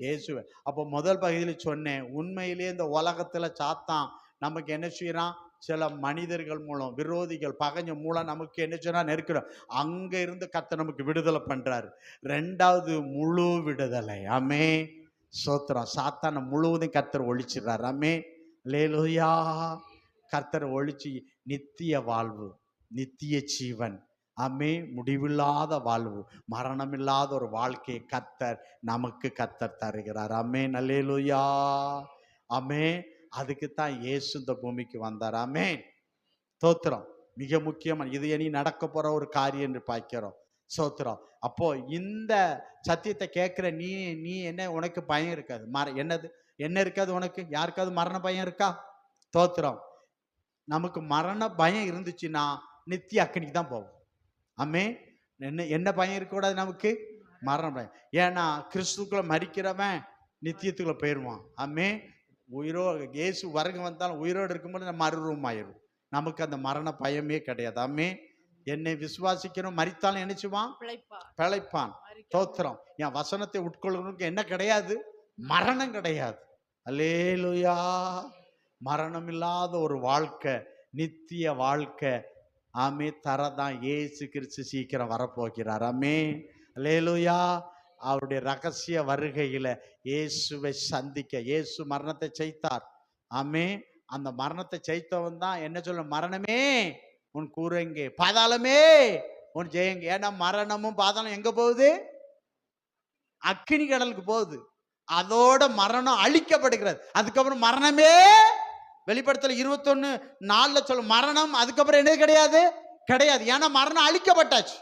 இயேசுவே. அப்போ முதல் பகுதியில் சொன்னேன், உண்மையிலேயே இந்த உலகத்துல சாத்தான் நமக்கு என்ன செய்யறான்? சில மனிதர்கள் மூலம், விரோதிகள், பகைஞ்ச மூலம் நமக்கு என்ன செய்யறான்? நெருக்கிறோம். அங்க இருந்து கர்த்தர் நமக்கு விடுதலை பண்றாரு. ரெண்டாவது முழு விடுதலை. ஆமே. சோத்திரம். சாத்தான முழுவதும் கர்த்தர் ஒழிச்சிடுறாரு. ஆமே. அல்லேலூயா. கர்த்தர் ஒழிச்சு நித்திய வாழ்வு, நித்திய ஜீவன். ஆமே. முடிவில்லாத வாழ்வு, மரணமில்லாத ஒரு வாழ்க்கையை கர்த்தர் நமக்கு தருகிறார். ஆமே. அல்லேலூயா. ஆமே. அதுக்குத்தான் இயேசு இந்த பூமிக்கு வந்தார். ஆமே. தோத்திரம். மிக முக்கியமான இது இனி நடக்க போற ஒரு காரியம் என்று பார்க்கிறோம். சோத்திரம். அப்போ இந்த சத்தியத்தை கேட்கிற நீ என்ன, உனக்கு பயம் இருக்காது? என்னது என்ன இருக்காது உனக்கு? யாருக்காவது மரண பயம் இருக்கா? தோத்திரம். நமக்கு மரண பயம் இருந்துச்சுன்னா நித்திய அக்கினிக்கு தான் போவோம். ஆமே. என்ன பயம் இருக்கக்கூடாது நமக்கு? மரண பயம். ஏன்னா கிறிஸ்துக்குள்ள மரிக்கிறவன் நித்தியத்துக்குள்ள போயிடுவான். ஆமே. இயேசு வருகை வந்தாலும் உயிரோடு இருக்கும்போது நம்ம மறுரூபம் ஆயிரும். நமக்கு அந்த மரண பயமே கிடையாது. ஆமே. என்னை விசுவாசிக்கணும், மரித்தாலும் நினைச்சுவான், பிழைப்பான். தோத்திரம். என் வசனத்தை உட்கொள்ளுறதுக்கு என்ன கிடையாது? மரணம் கிடையாது. அல்லேலூயா. மரணம் இல்லாத ஒரு வாழ்க்கை, நித்திய வாழ்க்கை. ஆமே. தரதான் இயேசு கிறிஸ்து சீக்கிரம் வரப்போகிறார். ஆமே. அல்லேலூயா. அவருடைய ரகசிய வருகையில இயேசுவை சந்திக்க, இயேசு மரணத்தை ஜெயித்தார். ஆமே. அந்த மரணத்தை ஜெயித்தவன் தான் என்ன சொல்ல? மரணமே உன் கூறங்க, பாதாளமே உன் ஜெயங்க. ஏன்னா மரணமும் பாதாளம் எங்க போகுது? அக்கினி கடலுக்கு போகுது. அதோட மரணம் அழிக்கப்படுகிறது. அதுக்கப்புறம் மரணமே வெளிப்படுத்தல 21:4 சொல்லும் மரணம் அதுக்கப்புறம் என்ன கிடையாது. ஏன்னா மரணம் அழிக்கப்பட்டாச்சு.